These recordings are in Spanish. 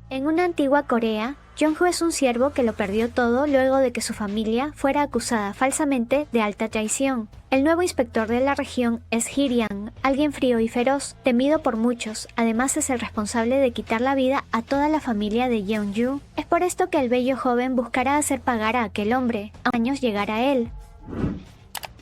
En una antigua Corea, Jong-ho es un siervo que lo perdió todo luego de que su familia fuera acusada falsamente de alta traición. El nuevo inspector de la región es Hee-ryang, alguien frío y feroz, temido por muchos. Además es el responsable de quitar la vida a toda la familia de Yeon-ju. Es por esto que el bello joven buscará hacer pagar a aquel hombre, a años llegar a él.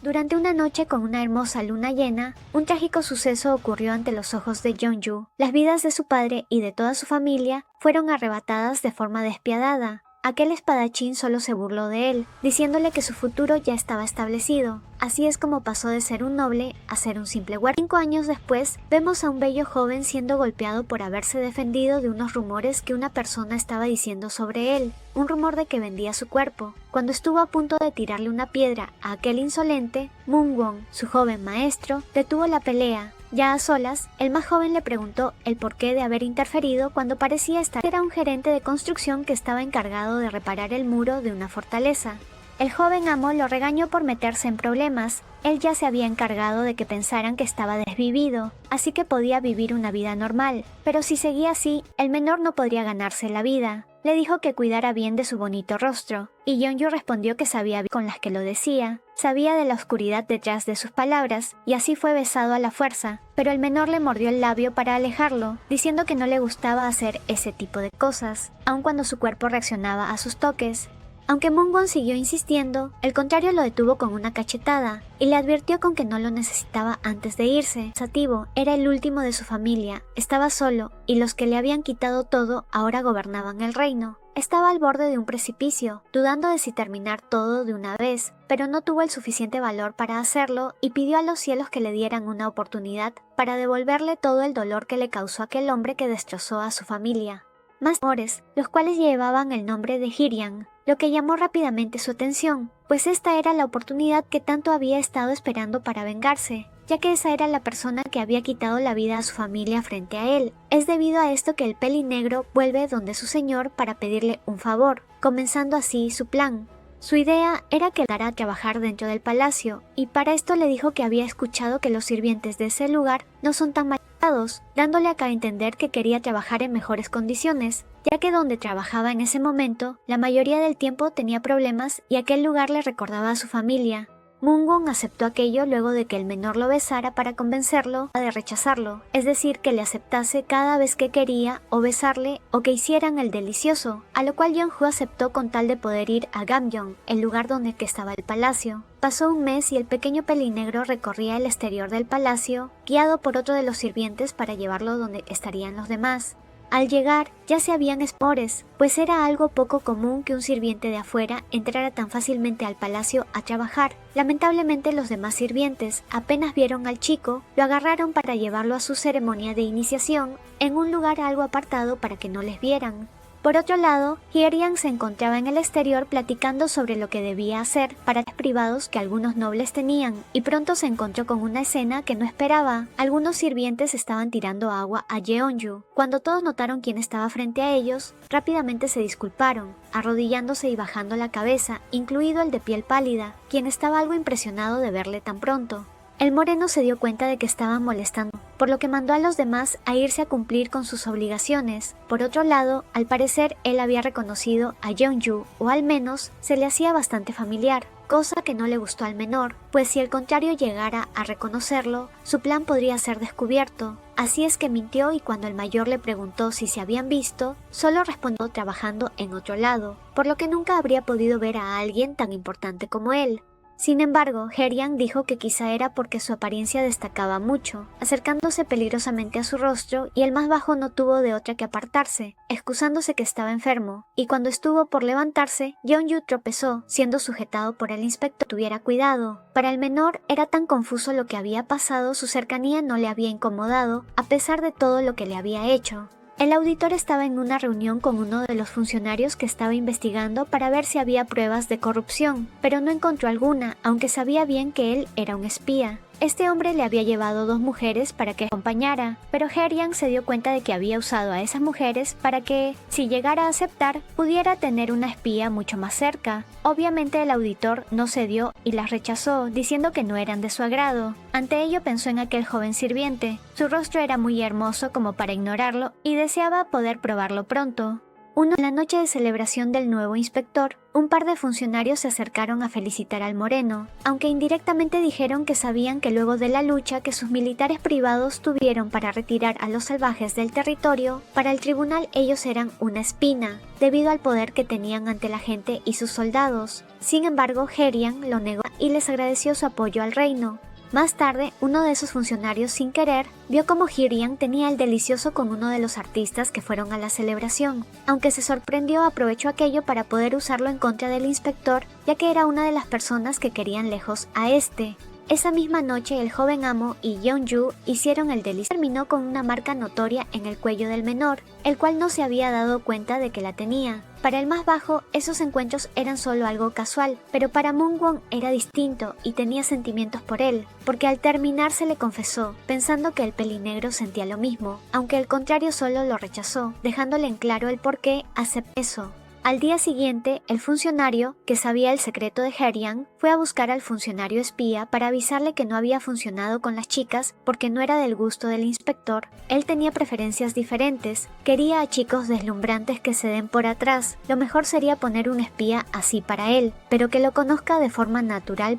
Durante una noche con una hermosa luna llena, un trágico suceso ocurrió ante los ojos de Yeon-ju. Las vidas de su padre y de toda su familia fueron arrebatadas de forma despiadada. Aquel espadachín solo se burló de él, diciéndole que su futuro ya estaba establecido. Así es como pasó de ser un noble a ser un simple huérfano. 5 años después, vemos a un bello joven siendo golpeado por haberse defendido de unos rumores que una persona estaba diciendo sobre él. Un rumor de que vendía su cuerpo. Cuando estuvo a punto de tirarle una piedra a aquel insolente, Moon-won, su joven maestro, detuvo la pelea. Ya a solas, el más joven le preguntó el porqué de haber interferido cuando parecía estar. Era un gerente de construcción que estaba encargado de reparar el muro de una fortaleza. El joven amo lo regañó por meterse en problemas. Él ya se había encargado de que pensaran que estaba desvivido, así que podía vivir una vida normal. Pero si seguía así, el menor no podría ganarse la vida. Le dijo que cuidara bien de su bonito rostro, y Yeon-ju respondió que sabía bien con las que lo decía. Sabía de la oscuridad detrás de sus palabras, y así fue besado a la fuerza, pero el menor le mordió el labio para alejarlo, diciendo que no le gustaba hacer ese tipo de cosas, aun cuando su cuerpo reaccionaba a sus toques. Aunque Moon-won siguió insistiendo, el contrario lo detuvo con una cachetada y le advirtió con que no lo necesitaba antes de irse. Pensativo, era el último de su familia, estaba solo y los que le habían quitado todo ahora gobernaban el reino. Estaba al borde de un precipicio, dudando de si terminar todo de una vez, pero no tuvo el suficiente valor para hacerlo y pidió a los cielos que le dieran una oportunidad para devolverle todo el dolor que le causó aquel hombre que destrozó a su familia. Más rumores, los cuales llevaban el nombre de Hee-ryang, lo que llamó rápidamente su atención, pues esta era la oportunidad que tanto había estado esperando para vengarse, ya que esa era la persona que había quitado la vida a su familia frente a él. Es debido a esto que el pelinegro vuelve donde su señor para pedirle un favor, comenzando así su plan. Su idea era quedar a trabajar dentro del palacio, y para esto le dijo que había escuchado que los sirvientes de ese lugar no son tan maltratados, dándole a entender que quería trabajar en mejores condiciones, ya que donde trabajaba en ese momento, la mayoría del tiempo tenía problemas y aquel lugar le recordaba a su familia. Moon-won aceptó aquello luego de que el menor lo besara para convencerlo de rechazarlo, es decir, que le aceptase cada vez que quería o besarle o que hicieran el delicioso, a lo cual Yeon-ju aceptó con tal de poder ir a Gamyeong, el lugar donde estaba el palacio. Pasó un mes y el pequeño pelinegro recorría el exterior del palacio, guiado por otro de los sirvientes para llevarlo donde estarían los demás. Al llegar, ya se habían espores, pues era algo poco común que un sirviente de afuera entrara tan fácilmente al palacio a trabajar. Lamentablemente los demás sirvientes apenas vieron al chico, lo agarraron para llevarlo a su ceremonia de iniciación en un lugar algo apartado para que no les vieran. Por otro lado, Hee-ryang se encontraba en el exterior platicando sobre lo que debía hacer para los privados que algunos nobles tenían, y pronto se encontró con una escena que no esperaba. Algunos sirvientes estaban tirando agua a Yeon-ju. Cuando todos notaron quién estaba frente a ellos, rápidamente se disculparon, arrodillándose y bajando la cabeza, incluido el de piel pálida, quien estaba algo impresionado de verle tan pronto. El moreno se dio cuenta de que estaban molestando, por lo que mandó a los demás a irse a cumplir con sus obligaciones. Por otro lado, al parecer él había reconocido a Yeon-ju, o al menos se le hacía bastante familiar, cosa que no le gustó al menor, pues si el contrario llegara a reconocerlo, su plan podría ser descubierto. Así es que mintió y cuando el mayor le preguntó si se habían visto, solo respondió trabajando en otro lado, por lo que nunca habría podido ver a alguien tan importante como él. Sin embargo, Hee-ryang dijo que quizá era porque su apariencia destacaba mucho, acercándose peligrosamente a su rostro, y el más bajo no tuvo de otra que apartarse, excusándose que estaba enfermo, y cuando estuvo por levantarse, Yeon-ju tropezó, siendo sujetado por el inspector. Tuviera cuidado. Para el menor era tan confuso lo que había pasado, su cercanía no le había incomodado, a pesar de todo lo que le había hecho. El auditor estaba en una reunión con uno de los funcionarios que estaba investigando para ver si había pruebas de corrupción, pero no encontró alguna, aunque sabía bien que él era un espía. Este hombre le había llevado 2 mujeres para que acompañara, pero Herian se dio cuenta de que había usado a esas mujeres para que, si llegara a aceptar, pudiera tener una espía mucho más cerca. Obviamente el auditor no cedió y las rechazó, diciendo que no eran de su agrado. Ante ello pensó en aquel joven sirviente. Su rostro era muy hermoso como para ignorarlo y deseaba poder probarlo pronto. En la noche de celebración del nuevo inspector, un par de funcionarios se acercaron a felicitar al moreno, aunque indirectamente dijeron que sabían que luego de la lucha que sus militares privados tuvieron para retirar a los salvajes del territorio, para el tribunal ellos eran una espina, debido al poder que tenían ante la gente y sus soldados. Sin embargo, Herian lo negó y les agradeció su apoyo al reino. Más tarde, uno de esos funcionarios sin querer vio cómo Herian tenía el delicioso con uno de los artistas que fueron a la celebración. Aunque se sorprendió, aprovechó aquello para poder usarlo en contra del inspector, ya que era una de las personas que querían lejos a este. Esa misma noche el joven amo y Yeonju hicieron el delicioso. Terminó con una marca notoria en el cuello del menor, el cual no se había dado cuenta de que la tenía. Para el más bajo, esos encuentros eran solo algo casual, pero para Moonwon era distinto y tenía sentimientos por él, porque al terminar se le confesó, pensando que el pelinegro sentía lo mismo, aunque el contrario solo lo rechazó, dejándole en claro el por qué aceptó eso. Al día siguiente, el funcionario, que sabía el secreto de Herian, fue a buscar al funcionario espía para avisarle que no había funcionado con las chicas porque no era del gusto del inspector. Él tenía preferencias diferentes, quería a chicos deslumbrantes que se den por atrás. Lo mejor sería poner un espía así para él, pero que lo conozca de forma natural.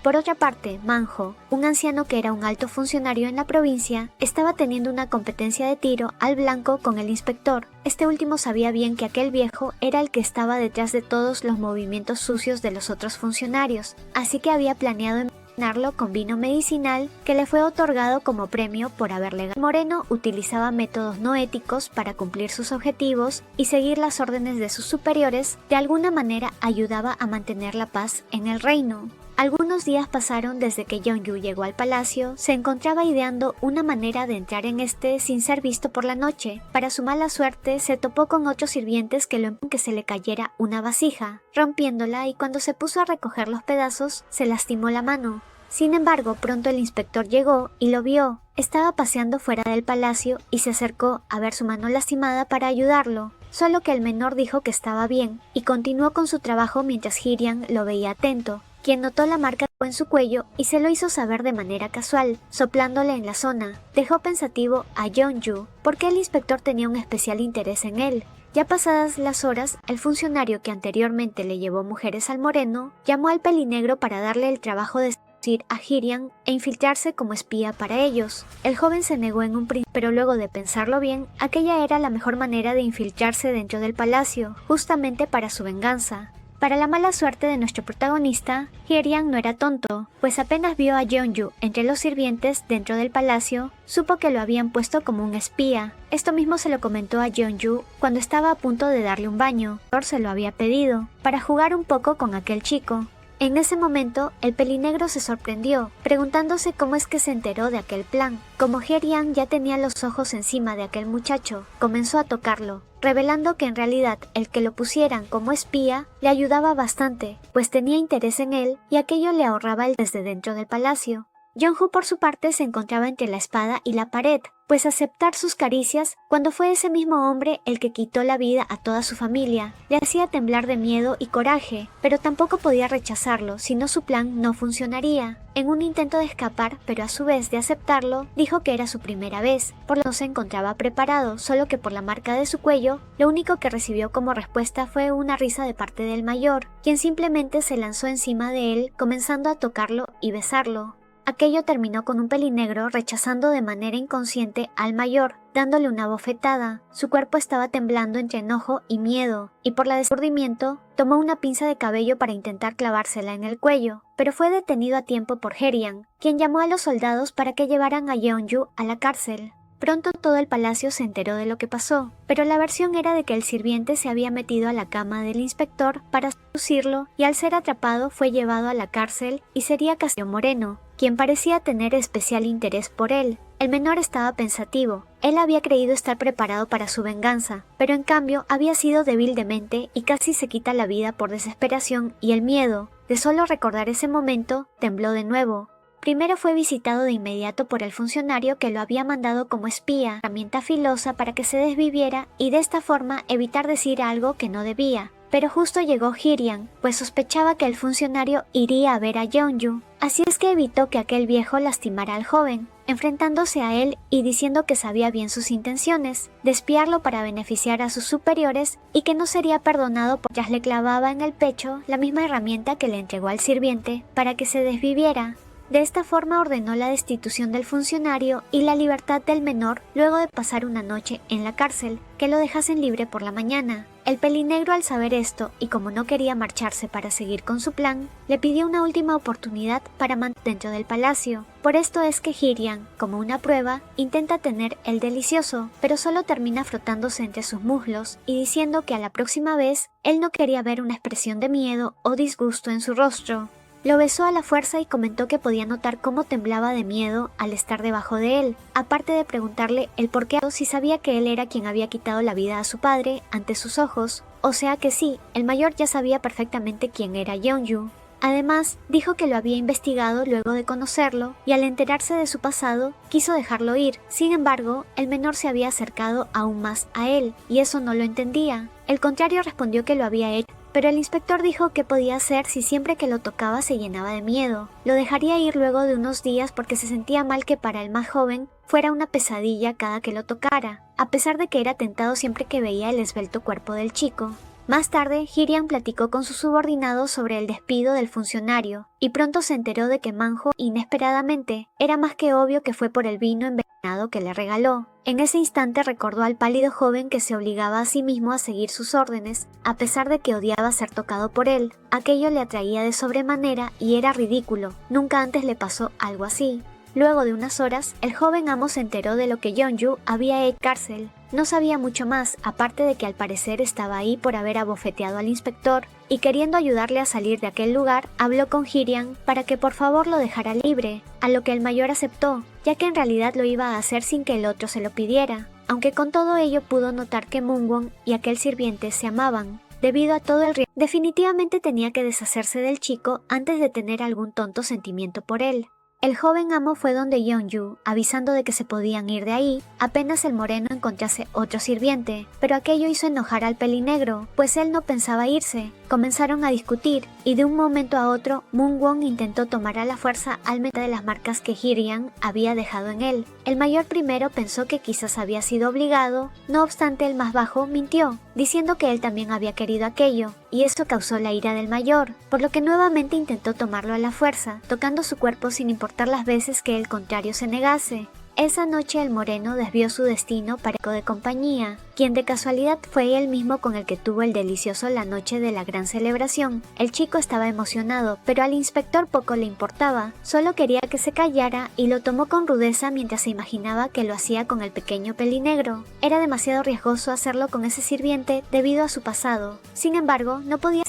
Por otra parte, Manjo, un anciano que era un alto funcionario en la provincia, estaba teniendo una competencia de tiro al blanco con el inspector. Este último sabía bien que aquel viejo era el que estaba detrás de todos los movimientos sucios de los otros funcionarios, así que había planeado envenenarlo con vino medicinal que le fue otorgado como premio por haberle ganado. Moreno utilizaba métodos no éticos para cumplir sus objetivos y seguir las órdenes de sus superiores, de alguna manera ayudaba a mantener la paz en el reino. Algunos días pasaron desde que Yeonju llegó al palacio, se encontraba ideando una manera de entrar en este sin ser visto por la noche. Para su mala suerte, se topó con otros sirvientes que lo empujaron que se le cayera una vasija, rompiéndola, y cuando se puso a recoger los pedazos, se lastimó la mano. Sin embargo, pronto el inspector llegó y lo vio. Estaba paseando fuera del palacio y se acercó a ver su mano lastimada para ayudarlo. Solo que el menor dijo que estaba bien y continuó con su trabajo mientras Herian lo veía atento, quien notó la marca en su cuello y se lo hizo saber de manera casual, soplándole en la zona. Dejó pensativo a Yeonju porque el inspector tenía un especial interés en él. Ya pasadas las horas, el funcionario que anteriormente le llevó mujeres al moreno llamó al pelinegro para darle el trabajo de seducir a Herian e infiltrarse como espía para ellos. El joven se negó en un principio, pero luego de pensarlo bien, aquella era la mejor manera de infiltrarse dentro del palacio, justamente para su venganza. Para la mala suerte de nuestro protagonista, Herian no era tonto, pues apenas vio a Yeonju entre los sirvientes dentro del palacio, supo que lo habían puesto como un espía. Esto mismo se lo comentó a Yeonju cuando estaba a punto de darle un baño. Se lo había pedido, para jugar un poco con aquel chico. En ese momento, el pelinegro se sorprendió, preguntándose cómo es que se enteró de aquel plan. Como Herian ya tenía los ojos encima de aquel muchacho, comenzó a tocarlo, revelando que en realidad el que lo pusieran como espía le ayudaba bastante, pues tenía interés en él y aquello le ahorraba el desde dentro del palacio. Yeonju por su parte se encontraba entre la espada y la pared, pues aceptar sus caricias cuando fue ese mismo hombre el que quitó la vida a toda su familia le hacía temblar de miedo y coraje, pero tampoco podía rechazarlo, si no su plan no funcionaría. En un intento de escapar, pero a su vez de aceptarlo, dijo que era su primera vez, por lo que no se encontraba preparado, solo que por la marca de su cuello, lo único que recibió como respuesta fue una risa de parte del mayor, quien simplemente se lanzó encima de él, comenzando a tocarlo y besarlo. Aquello terminó con un pelinegro rechazando de manera inconsciente al mayor, dándole una bofetada. Su cuerpo estaba temblando entre enojo y miedo, y por la desordimiento, tomó una pinza de cabello para intentar clavársela en el cuello, pero fue detenido a tiempo por Herian, quien llamó a los soldados para que llevaran a Yeonju a la cárcel. Pronto todo el palacio se enteró de lo que pasó, pero la versión era de que el sirviente se había metido a la cama del inspector para seducirlo y al ser atrapado fue llevado a la cárcel y sería castigado Moreno, quien parecía tener especial interés por él. El menor estaba pensativo. Él había creído estar preparado para su venganza, pero en cambio había sido débil de mente y casi se quita la vida por desesperación y el miedo. De solo recordar ese momento, tembló de nuevo. Primero fue visitado de inmediato por el funcionario que lo había mandado como espía, herramienta filosa para que se desviviera y de esta forma evitar decir algo que no debía. Pero justo llegó Hirian, pues sospechaba que el funcionario iría a ver a Yeonju, así es que evitó que aquel viejo lastimara al joven, enfrentándose a él y diciendo que sabía bien sus intenciones, de espiarlo para beneficiar a sus superiores y que no sería perdonado porque le clavaba en el pecho la misma herramienta que le entregó al sirviente para que se desviviera. De esta forma ordenó la destitución del funcionario y la libertad del menor luego de pasar una noche en la cárcel, que lo dejasen libre por la mañana. El pelinegro, al saber esto y como no quería marcharse para seguir con su plan, le pidió una última oportunidad para mantenerse dentro del palacio. Por esto es que Hirian, como una prueba, intenta tener el delicioso, pero solo termina frotándose entre sus muslos y diciendo que a la próxima vez él no quería ver una expresión de miedo o disgusto en su rostro. Lo besó a la fuerza y comentó que podía notar cómo temblaba de miedo al estar debajo de él, aparte de preguntarle el por qué si sabía que él era quien había quitado la vida a su padre ante sus ojos, o sea que sí, el mayor ya sabía perfectamente quién era Yeonju. Además, dijo que lo había investigado luego de conocerlo y al enterarse de su pasado, quiso dejarlo ir. Sin embargo, el menor se había acercado aún más a él y eso no lo entendía. El contrario respondió que lo había hecho, pero el inspector dijo que podía hacer si siempre que lo tocaba se llenaba de miedo. Lo dejaría ir luego de unos días porque se sentía mal que para el más joven fuera una pesadilla cada que lo tocara, a pesar de que era tentado siempre que veía el esbelto cuerpo del chico. Más tarde, Hirian platicó con su subordinado sobre el despido del funcionario, y pronto se enteró de que Manjo, inesperadamente, era más que obvio que fue por el vino envenenado que le regaló. En ese instante recordó al pálido joven que se obligaba a sí mismo a seguir sus órdenes, a pesar de que odiaba ser tocado por él. Aquello le atraía de sobremanera y era ridículo, nunca antes le pasó algo así. Luego de unas horas, el joven amo se enteró de lo que Yeonju había hecho en la cárcel. No sabía mucho más, aparte de que al parecer estaba ahí por haber abofeteado al inspector, y queriendo ayudarle a salir de aquel lugar, habló con Hirian para que por favor lo dejara libre, a lo que el mayor aceptó, ya que en realidad lo iba a hacer sin que el otro se lo pidiera, aunque con todo ello pudo notar que Moonwon y aquel sirviente se amaban. Debido a todo el riesgo, definitivamente tenía que deshacerse del chico antes de tener algún tonto sentimiento por él. El joven amo fue donde Yeonju, avisando de que se podían ir de ahí, apenas el moreno encontrase otro sirviente, pero aquello hizo enojar al pelinegro, pues él no pensaba irse. Comenzaron a discutir, y de un momento a otro, Moonwon intentó tomar a la fuerza al meter de las marcas que Hirian había dejado en él. El mayor primero pensó que quizás había sido obligado, no obstante el más bajo mintió, diciendo que él también había querido aquello, y esto causó la ira del mayor, por lo que nuevamente intentó tomarlo a la fuerza, tocando su cuerpo sin importar las veces que el contrario se negase. Esa noche el moreno desvió su destino para el de compañía, quien de casualidad fue él mismo con el que tuvo el delicioso la noche de la gran celebración. El chico estaba emocionado, pero al inspector poco le importaba, solo quería que se callara y lo tomó con rudeza mientras se imaginaba que lo hacía con el pequeño pelinegro. Era demasiado riesgoso hacerlo con ese sirviente debido a su pasado, sin embargo no podía.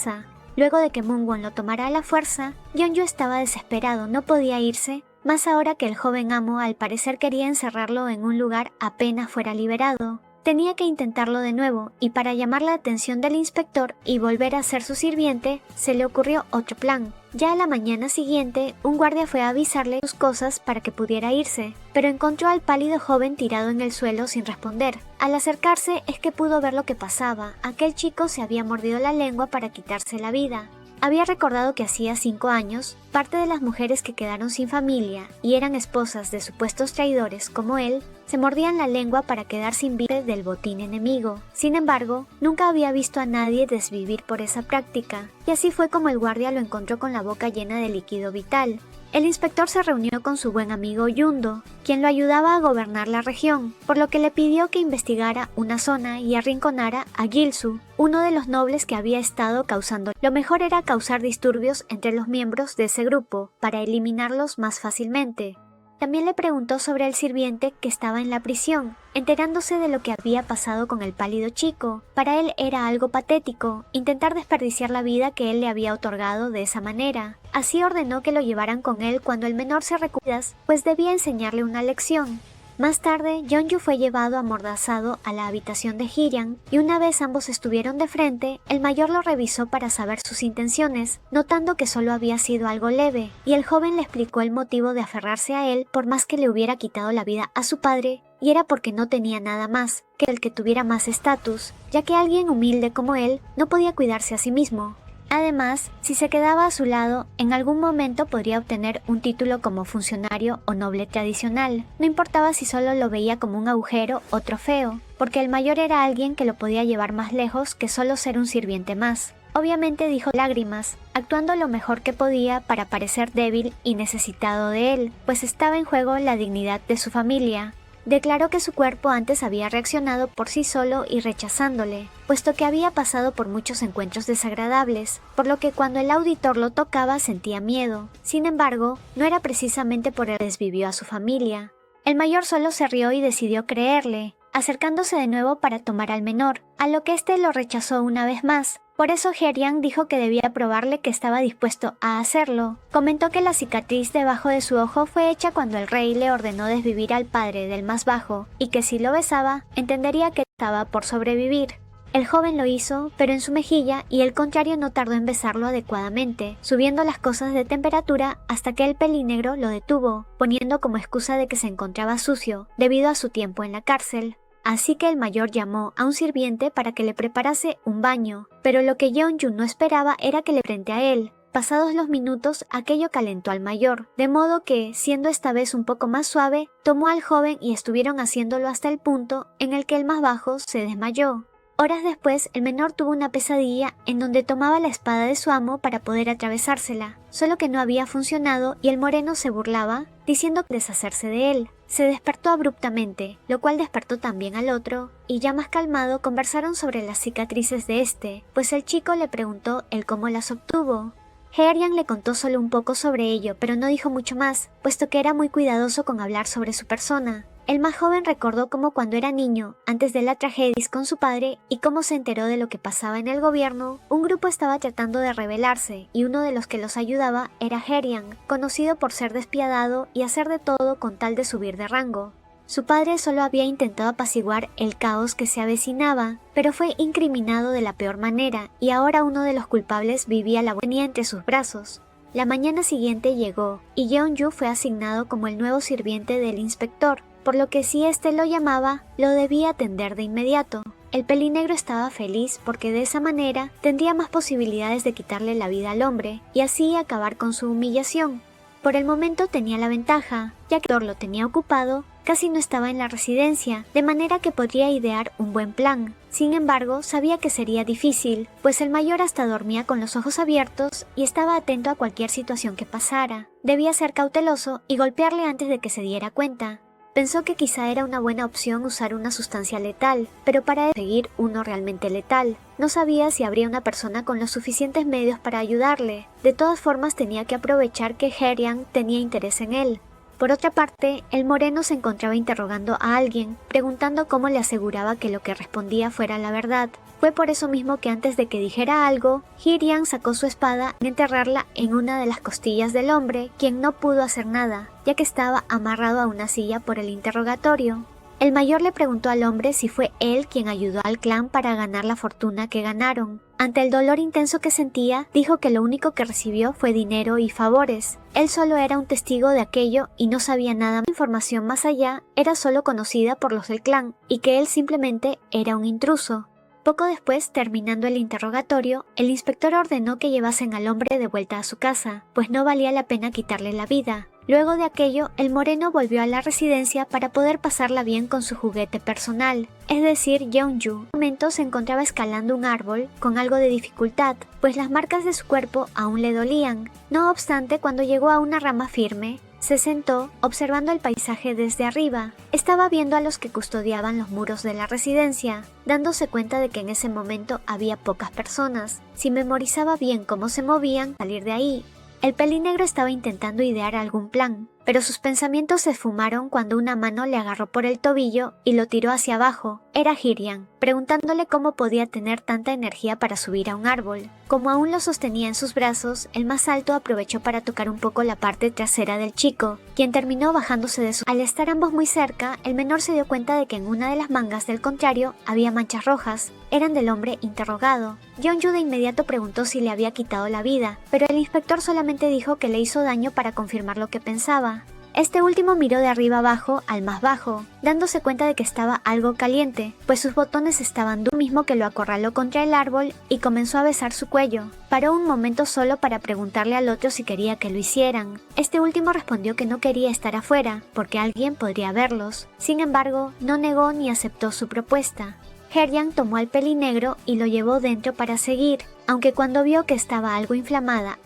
Luego de que Moonwon lo tomara a la fuerza, Yeonju estaba desesperado, no podía irse, más ahora que el joven amo al parecer quería encerrarlo en un lugar apenas fuera liberado. Tenía que intentarlo de nuevo, y para llamar la atención del inspector y volver a ser su sirviente, se le ocurrió otro plan. Ya a la mañana siguiente, un guardia fue a avisarle sus cosas para que pudiera irse, pero encontró al pálido joven tirado en el suelo sin responder. Al acercarse es que pudo ver lo que pasaba. Aquel chico se había mordido la lengua para quitarse la vida. Había recordado que hacía 5 años, parte de las mujeres que quedaron sin familia y eran esposas de supuestos traidores como él, se mordían la lengua para quedar sin vida del botín enemigo. Sin embargo, nunca había visto a nadie desvivir por esa práctica, y así fue como el guardia lo encontró con la boca llena de líquido vital. El inspector se reunió con su buen amigo Yundo, quien lo ayudaba a gobernar la región, por lo que le pidió que investigara una zona y arrinconara a Gilsu, uno de los nobles que había estado causando. Lo mejor era causar disturbios entre los miembros de ese grupo, para eliminarlos más fácilmente. También le preguntó sobre el sirviente que estaba en la prisión, enterándose de lo que había pasado con el pálido chico. Para él era algo patético intentar desperdiciar la vida que él le había otorgado de esa manera. Así ordenó que lo llevaran con él cuando el menor se recuperase, pues debía enseñarle una lección. Más tarde, Jeonju fue llevado amordazado a la habitación de Hirian y una vez ambos estuvieron de frente, el mayor lo revisó para saber sus intenciones, notando que solo había sido algo leve, y el joven le explicó el motivo de aferrarse a él por más que le hubiera quitado la vida a su padre, y era porque no tenía nada más que el que tuviera más estatus, ya que alguien humilde como él no podía cuidarse a sí mismo. Además, si se quedaba a su lado, en algún momento podría obtener un título como funcionario o noble tradicional. No importaba si solo lo veía como un agujero o trofeo, porque el mayor era alguien que lo podía llevar más lejos que solo ser un sirviente más. Obviamente dijo lágrimas, actuando lo mejor que podía para parecer débil y necesitado de él, pues estaba en juego la dignidad de su familia. Declaró que su cuerpo antes había reaccionado por sí solo y rechazándole, puesto que había pasado por muchos encuentros desagradables, por lo que cuando el auditor lo tocaba sentía miedo. Sin embargo, no era precisamente por él que desvivió a su familia. El mayor solo se rió y decidió creerle, acercándose de nuevo para tomar al menor, a lo que éste lo rechazó una vez más. Por eso Herian dijo que debía probarle que estaba dispuesto a hacerlo. Comentó que la cicatriz debajo de su ojo fue hecha cuando el rey le ordenó desvivir al padre del más bajo, y que si lo besaba, entendería que estaba por sobrevivir. El joven lo hizo, pero en su mejilla, y el contrario no tardó en besarlo adecuadamente, subiendo las cosas de temperatura hasta que el pelinegro lo detuvo, poniendo como excusa de que se encontraba sucio, debido a su tiempo en la cárcel. Así que el mayor llamó a un sirviente para que le preparase un baño, pero lo que Jeonju no esperaba era que le frente a él. Pasados los minutos, aquello calentó al mayor, de modo que, siendo esta vez un poco más suave, tomó al joven y estuvieron haciéndolo hasta el punto en el que el más bajo se desmayó. Horas después, el menor tuvo una pesadilla en donde tomaba la espada de su amo para poder atravesársela, solo que no había funcionado y el moreno se burlaba, diciendo deshacerse de él. Se despertó abruptamente, lo cual despertó también al otro, y ya más calmado conversaron sobre las cicatrices de este, pues el chico le preguntó el cómo las obtuvo. Herian le contó solo un poco sobre ello, pero no dijo mucho más, puesto que era muy cuidadoso con hablar sobre su persona. El más joven recordó cómo cuando era niño, antes de la tragedia con su padre y cómo se enteró de lo que pasaba en el gobierno, un grupo estaba tratando de rebelarse y uno de los que los ayudaba era Herian, conocido por ser despiadado y hacer de todo con tal de subir de rango. Su padre solo había intentado apaciguar el caos que se avecinaba, pero fue incriminado de la peor manera y ahora uno de los culpables vivía la buena entre sus brazos. La mañana siguiente llegó y Jeonju fue asignado como el nuevo sirviente del inspector, por lo que si éste lo llamaba, lo debía atender de inmediato. El pelinegro estaba feliz porque de esa manera tendría más posibilidades de quitarle la vida al hombre y así acabar con su humillación. Por el momento tenía la ventaja, ya que Thor lo tenía ocupado, casi no estaba en la residencia, de manera que podría idear un buen plan. Sin embargo, sabía que sería difícil, pues el mayor hasta dormía con los ojos abiertos y estaba atento a cualquier situación que pasara. Debía ser cauteloso y golpearle antes de que se diera cuenta. Pensó que quizá era una buena opción usar una sustancia letal, pero para conseguir uno realmente letal. No sabía si habría una persona con los suficientes medios para ayudarle. De todas formas tenía que aprovechar que Herian tenía interés en él. Por otra parte, el moreno se encontraba interrogando a alguien, preguntando cómo le aseguraba que lo que respondía fuera la verdad. Fue por eso mismo que antes de que dijera algo, Hirian sacó su espada y enterrarla en una de las costillas del hombre, quien no pudo hacer nada, ya que estaba amarrado a una silla por el interrogatorio. El mayor le preguntó al hombre si fue él quien ayudó al clan para ganar la fortuna que ganaron. Ante el dolor intenso que sentía, dijo que lo único que recibió fue dinero y favores. Él solo era un testigo de aquello y no sabía nada. La información más allá era solo conocida por los del clan y que él simplemente era un intruso. Poco después, terminando el interrogatorio, el inspector ordenó que llevasen al hombre de vuelta a su casa, pues no valía la pena quitarle la vida. Luego de aquello, el moreno volvió a la residencia para poder pasarla bien con su juguete personal, es decir, Jeonju. En un momento se encontraba escalando un árbol con algo de dificultad, pues las marcas de su cuerpo aún le dolían. No obstante, cuando llegó a una rama firme, se sentó, observando el paisaje desde arriba. Estaba viendo a los que custodiaban los muros de la residencia, dándose cuenta de que en ese momento había pocas personas. Si memorizaba bien cómo se movían, salir de ahí. El pelinegro estaba intentando idear algún plan, pero sus pensamientos se esfumaron cuando una mano le agarró por el tobillo y lo tiró hacia abajo, era Hirian, preguntándole cómo podía tener tanta energía para subir a un árbol. Como aún lo sostenía en sus brazos, el más alto aprovechó para tocar un poco la parte trasera del chico, quien terminó bajándose de su... Al estar ambos muy cerca, el menor se dio cuenta de que en una de las mangas del contrario había manchas rojas. Eran del hombre interrogado. Yeonju de inmediato preguntó si le había quitado la vida, pero el inspector solamente dijo que le hizo daño para confirmar lo que pensaba. Este último miró de arriba abajo al más bajo, dándose cuenta de que estaba algo caliente, pues sus botones estaban duro, mismo que lo acorraló contra el árbol y comenzó a besar su cuello. Paró un momento solo para preguntarle al otro si quería que lo hicieran. Este último respondió que no quería estar afuera, porque alguien podría verlos. Sin embargo, no negó ni aceptó su propuesta. Herian tomó al pelinegro y lo llevó dentro para seguir, aunque cuando vio que estaba algo inflamada,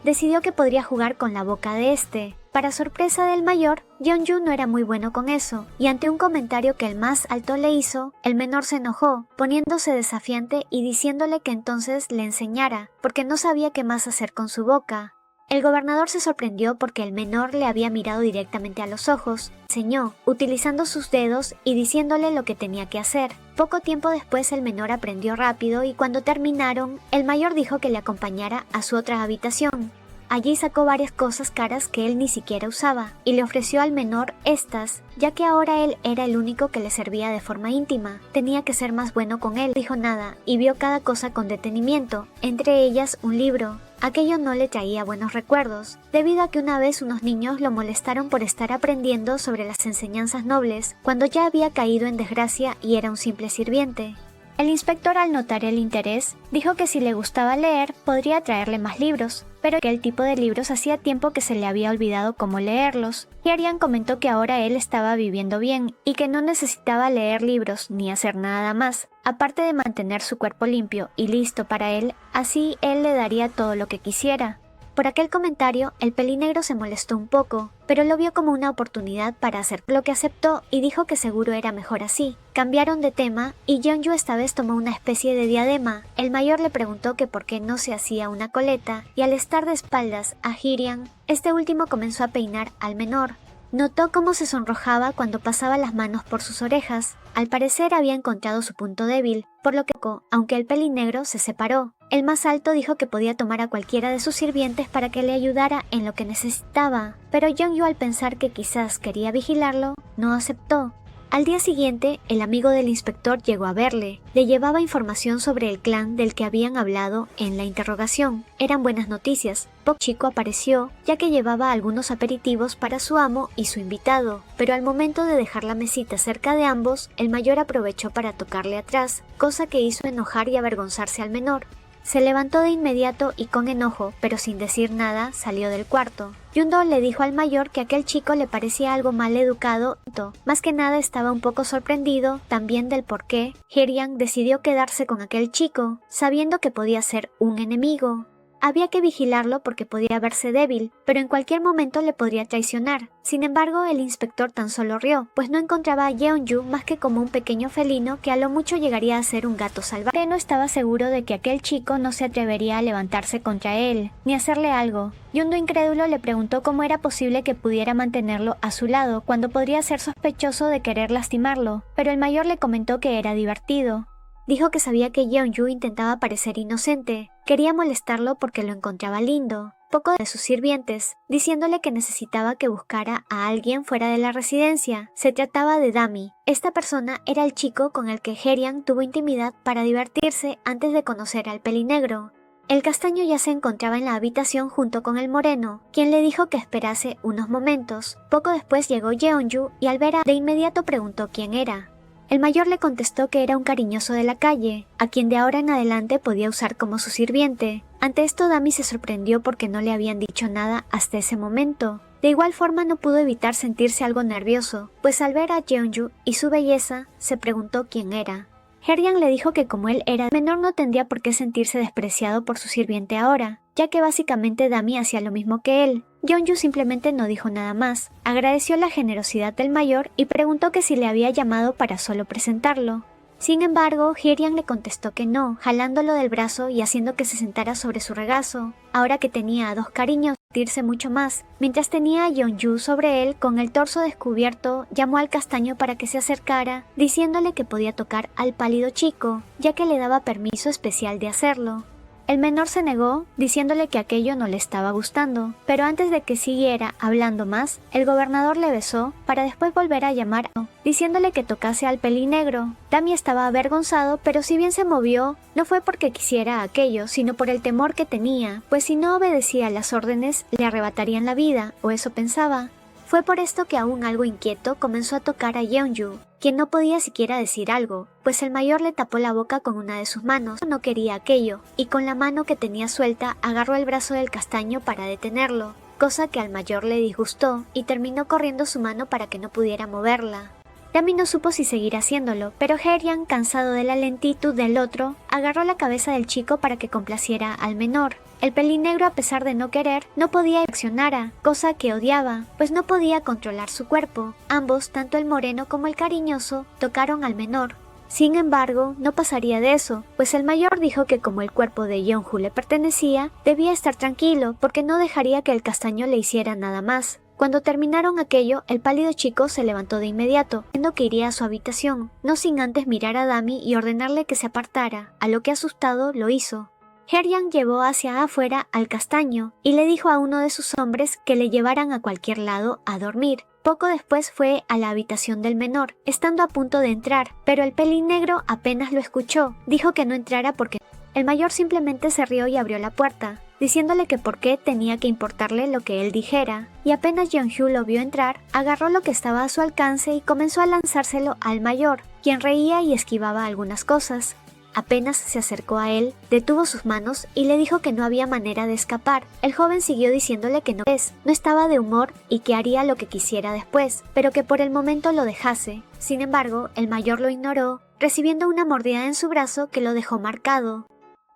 decidió que podría jugar con la boca de este. Para sorpresa del mayor, Yeonju no era muy bueno con eso, y ante un comentario que el más alto le hizo, el menor se enojó, poniéndose desafiante y diciéndole que entonces le enseñara, porque no sabía qué más hacer con su boca. El gobernador se sorprendió porque el menor le había mirado directamente a los ojos, enseñó, utilizando sus dedos y diciéndole lo que tenía que hacer. Poco tiempo después el menor aprendió rápido y cuando terminaron, el mayor dijo que le acompañara a su otra habitación. Allí sacó varias cosas caras que él ni siquiera usaba y le ofreció al menor estas, ya que ahora él era el único que le servía de forma íntima. Tenía que ser más bueno con él, dijo nada, y vio cada cosa con detenimiento, entre ellas un libro. Aquello no le traía buenos recuerdos, debido a que una vez unos niños lo molestaron por estar aprendiendo sobre las enseñanzas nobles, cuando ya había caído en desgracia y era un simple sirviente. El inspector, al notar el interés, dijo que si le gustaba leer, podría traerle más libros, pero que el tipo de libros hacía tiempo que se le había olvidado cómo leerlos. Herian comentó que ahora él estaba viviendo bien y que no necesitaba leer libros ni hacer nada más, aparte de mantener su cuerpo limpio y listo para él, así él le daría todo lo que quisiera. Por aquel comentario, el pelinegro se molestó un poco, pero lo vio como una oportunidad para hacer lo que aceptó y dijo que seguro era mejor así. Cambiaron de tema y Yeonju esta vez tomó una especie de diadema. El mayor le preguntó que por qué no se hacía una coleta y al estar de espaldas a Hirian, este último comenzó a peinar al menor. Notó cómo se sonrojaba cuando pasaba las manos por sus orejas. Al parecer había encontrado su punto débil, por lo que, aunque el pelinegro se separó. El más alto dijo que podía tomar a cualquiera de sus sirvientes para que le ayudara en lo que necesitaba, pero Yeonju, al pensar que quizás quería vigilarlo, no aceptó. Al día siguiente, el amigo del inspector llegó a verle. Le llevaba información sobre el clan del que habían hablado en la interrogación. Eran buenas noticias. Pok Chico apareció, ya que llevaba algunos aperitivos para su amo y su invitado, pero al momento de dejar la mesita cerca de ambos, el mayor aprovechó para tocarle atrás, cosa que hizo enojar y avergonzarse al menor. Se levantó de inmediato y con enojo, pero sin decir nada, salió del cuarto. Yundo le dijo al mayor que aquel chico le parecía algo mal educado, más que nada estaba un poco sorprendido también del por qué Herian decidió quedarse con aquel chico, sabiendo que podía ser un enemigo. Había que vigilarlo porque podía verse débil, pero en cualquier momento le podría traicionar. Sin embargo, el inspector tan solo rió, pues no encontraba a Yeonju más que como un pequeño felino que a lo mucho llegaría a ser un gato salvaje. No estaba seguro de que aquel chico no se atrevería a levantarse contra él, ni hacerle algo. Yundo, incrédulo, le preguntó cómo era posible que pudiera mantenerlo a su lado cuando podría ser sospechoso de querer lastimarlo, pero el mayor le comentó que era divertido. Dijo que sabía que Yeonju intentaba parecer inocente, quería molestarlo porque lo encontraba lindo, poco de sus sirvientes, diciéndole que necesitaba que buscara a alguien fuera de la residencia. Se trataba de Dami. Esta persona era el chico con el que Herian tuvo intimidad para divertirse antes de conocer al pelinegro. El castaño ya se encontraba en la habitación junto con el moreno, quien le dijo que esperase unos momentos. Poco después llegó Yeonju y al ver de inmediato preguntó quién era. El mayor le contestó que era un cariñoso de la calle, a quien de ahora en adelante podía usar como su sirviente. Ante esto, Dami se sorprendió porque no le habían dicho nada hasta ese momento. De igual forma no pudo evitar sentirse algo nervioso, pues al ver a Yeonju y su belleza, se preguntó quién era. Herian le dijo que como él era menor no tendría por qué sentirse despreciado por su sirviente ahora, ya que básicamente Dami hacía lo mismo que él. Yeonju simplemente no dijo nada más, agradeció la generosidad del mayor y preguntó que si le había llamado para solo presentarlo. Sin embargo, Hyrian le contestó que no, jalándolo del brazo y haciendo que se sentara sobre su regazo. Ahora que tenía a dos cariños, divertirse mucho más. Mientras tenía a Yeonju sobre él con el torso descubierto, llamó al castaño para que se acercara, diciéndole que podía tocar al pálido chico, ya que le daba permiso especial de hacerlo. El menor se negó, diciéndole que aquello no le estaba gustando, pero antes de que siguiera hablando más, el gobernador le besó para después volver a llamar, diciéndole que tocase al pelinegro. Dami estaba avergonzado, pero si bien se movió, no fue porque quisiera aquello, sino por el temor que tenía, pues si no obedecía las órdenes, le arrebatarían la vida, o eso pensaba. Fue por esto que aún algo inquieto comenzó a tocar a Yeonju, quien no podía siquiera decir algo, pues el mayor le tapó la boca con una de sus manos. No quería aquello, y con la mano que tenía suelta agarró el brazo del castaño para detenerlo, cosa que al mayor le disgustó y terminó corriendo su mano para que no pudiera moverla. Dami no supo si seguir haciéndolo, pero Hyrian, cansado de la lentitud del otro, agarró la cabeza del chico para que complaciera al menor. El pelinegro, a pesar de no querer, no podía accionar, cosa que odiaba, pues no podía controlar su cuerpo. Ambos, tanto el moreno como el cariñoso, tocaron al menor. Sin embargo, no pasaría de eso, pues el mayor dijo que como el cuerpo de Yeonju le pertenecía, debía estar tranquilo porque no dejaría que el castaño le hiciera nada más. Cuando terminaron aquello, el pálido chico se levantó de inmediato, diciendo que iría a su habitación, no sin antes mirar a Dami y ordenarle que se apartara, a lo que asustado lo hizo. Hyrian llevó hacia afuera al castaño y le dijo a uno de sus hombres que le llevaran a cualquier lado a dormir. Poco después fue a la habitación del menor, estando a punto de entrar, pero el pelinegro apenas lo escuchó, dijo que no entrara porque el mayor simplemente se rió y abrió la puerta, diciéndole que por qué tenía que importarle lo que él dijera, y apenas Yeonju lo vio entrar, agarró lo que estaba a su alcance y comenzó a lanzárselo al mayor, quien reía y esquivaba algunas cosas. Apenas se acercó a él, detuvo sus manos y le dijo que no había manera de escapar. El joven siguió diciéndole que no estaba de humor y que haría lo que quisiera después, pero que por el momento lo dejase. Sin embargo, el mayor lo ignoró, recibiendo una mordida en su brazo que lo dejó marcado.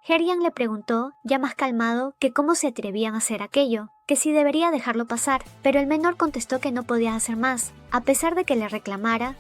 Hyrian le preguntó, ya más calmado, que cómo se atrevían a hacer aquello, que si debería dejarlo pasar, pero el menor contestó que no podía hacer más. A pesar de que le reclamara,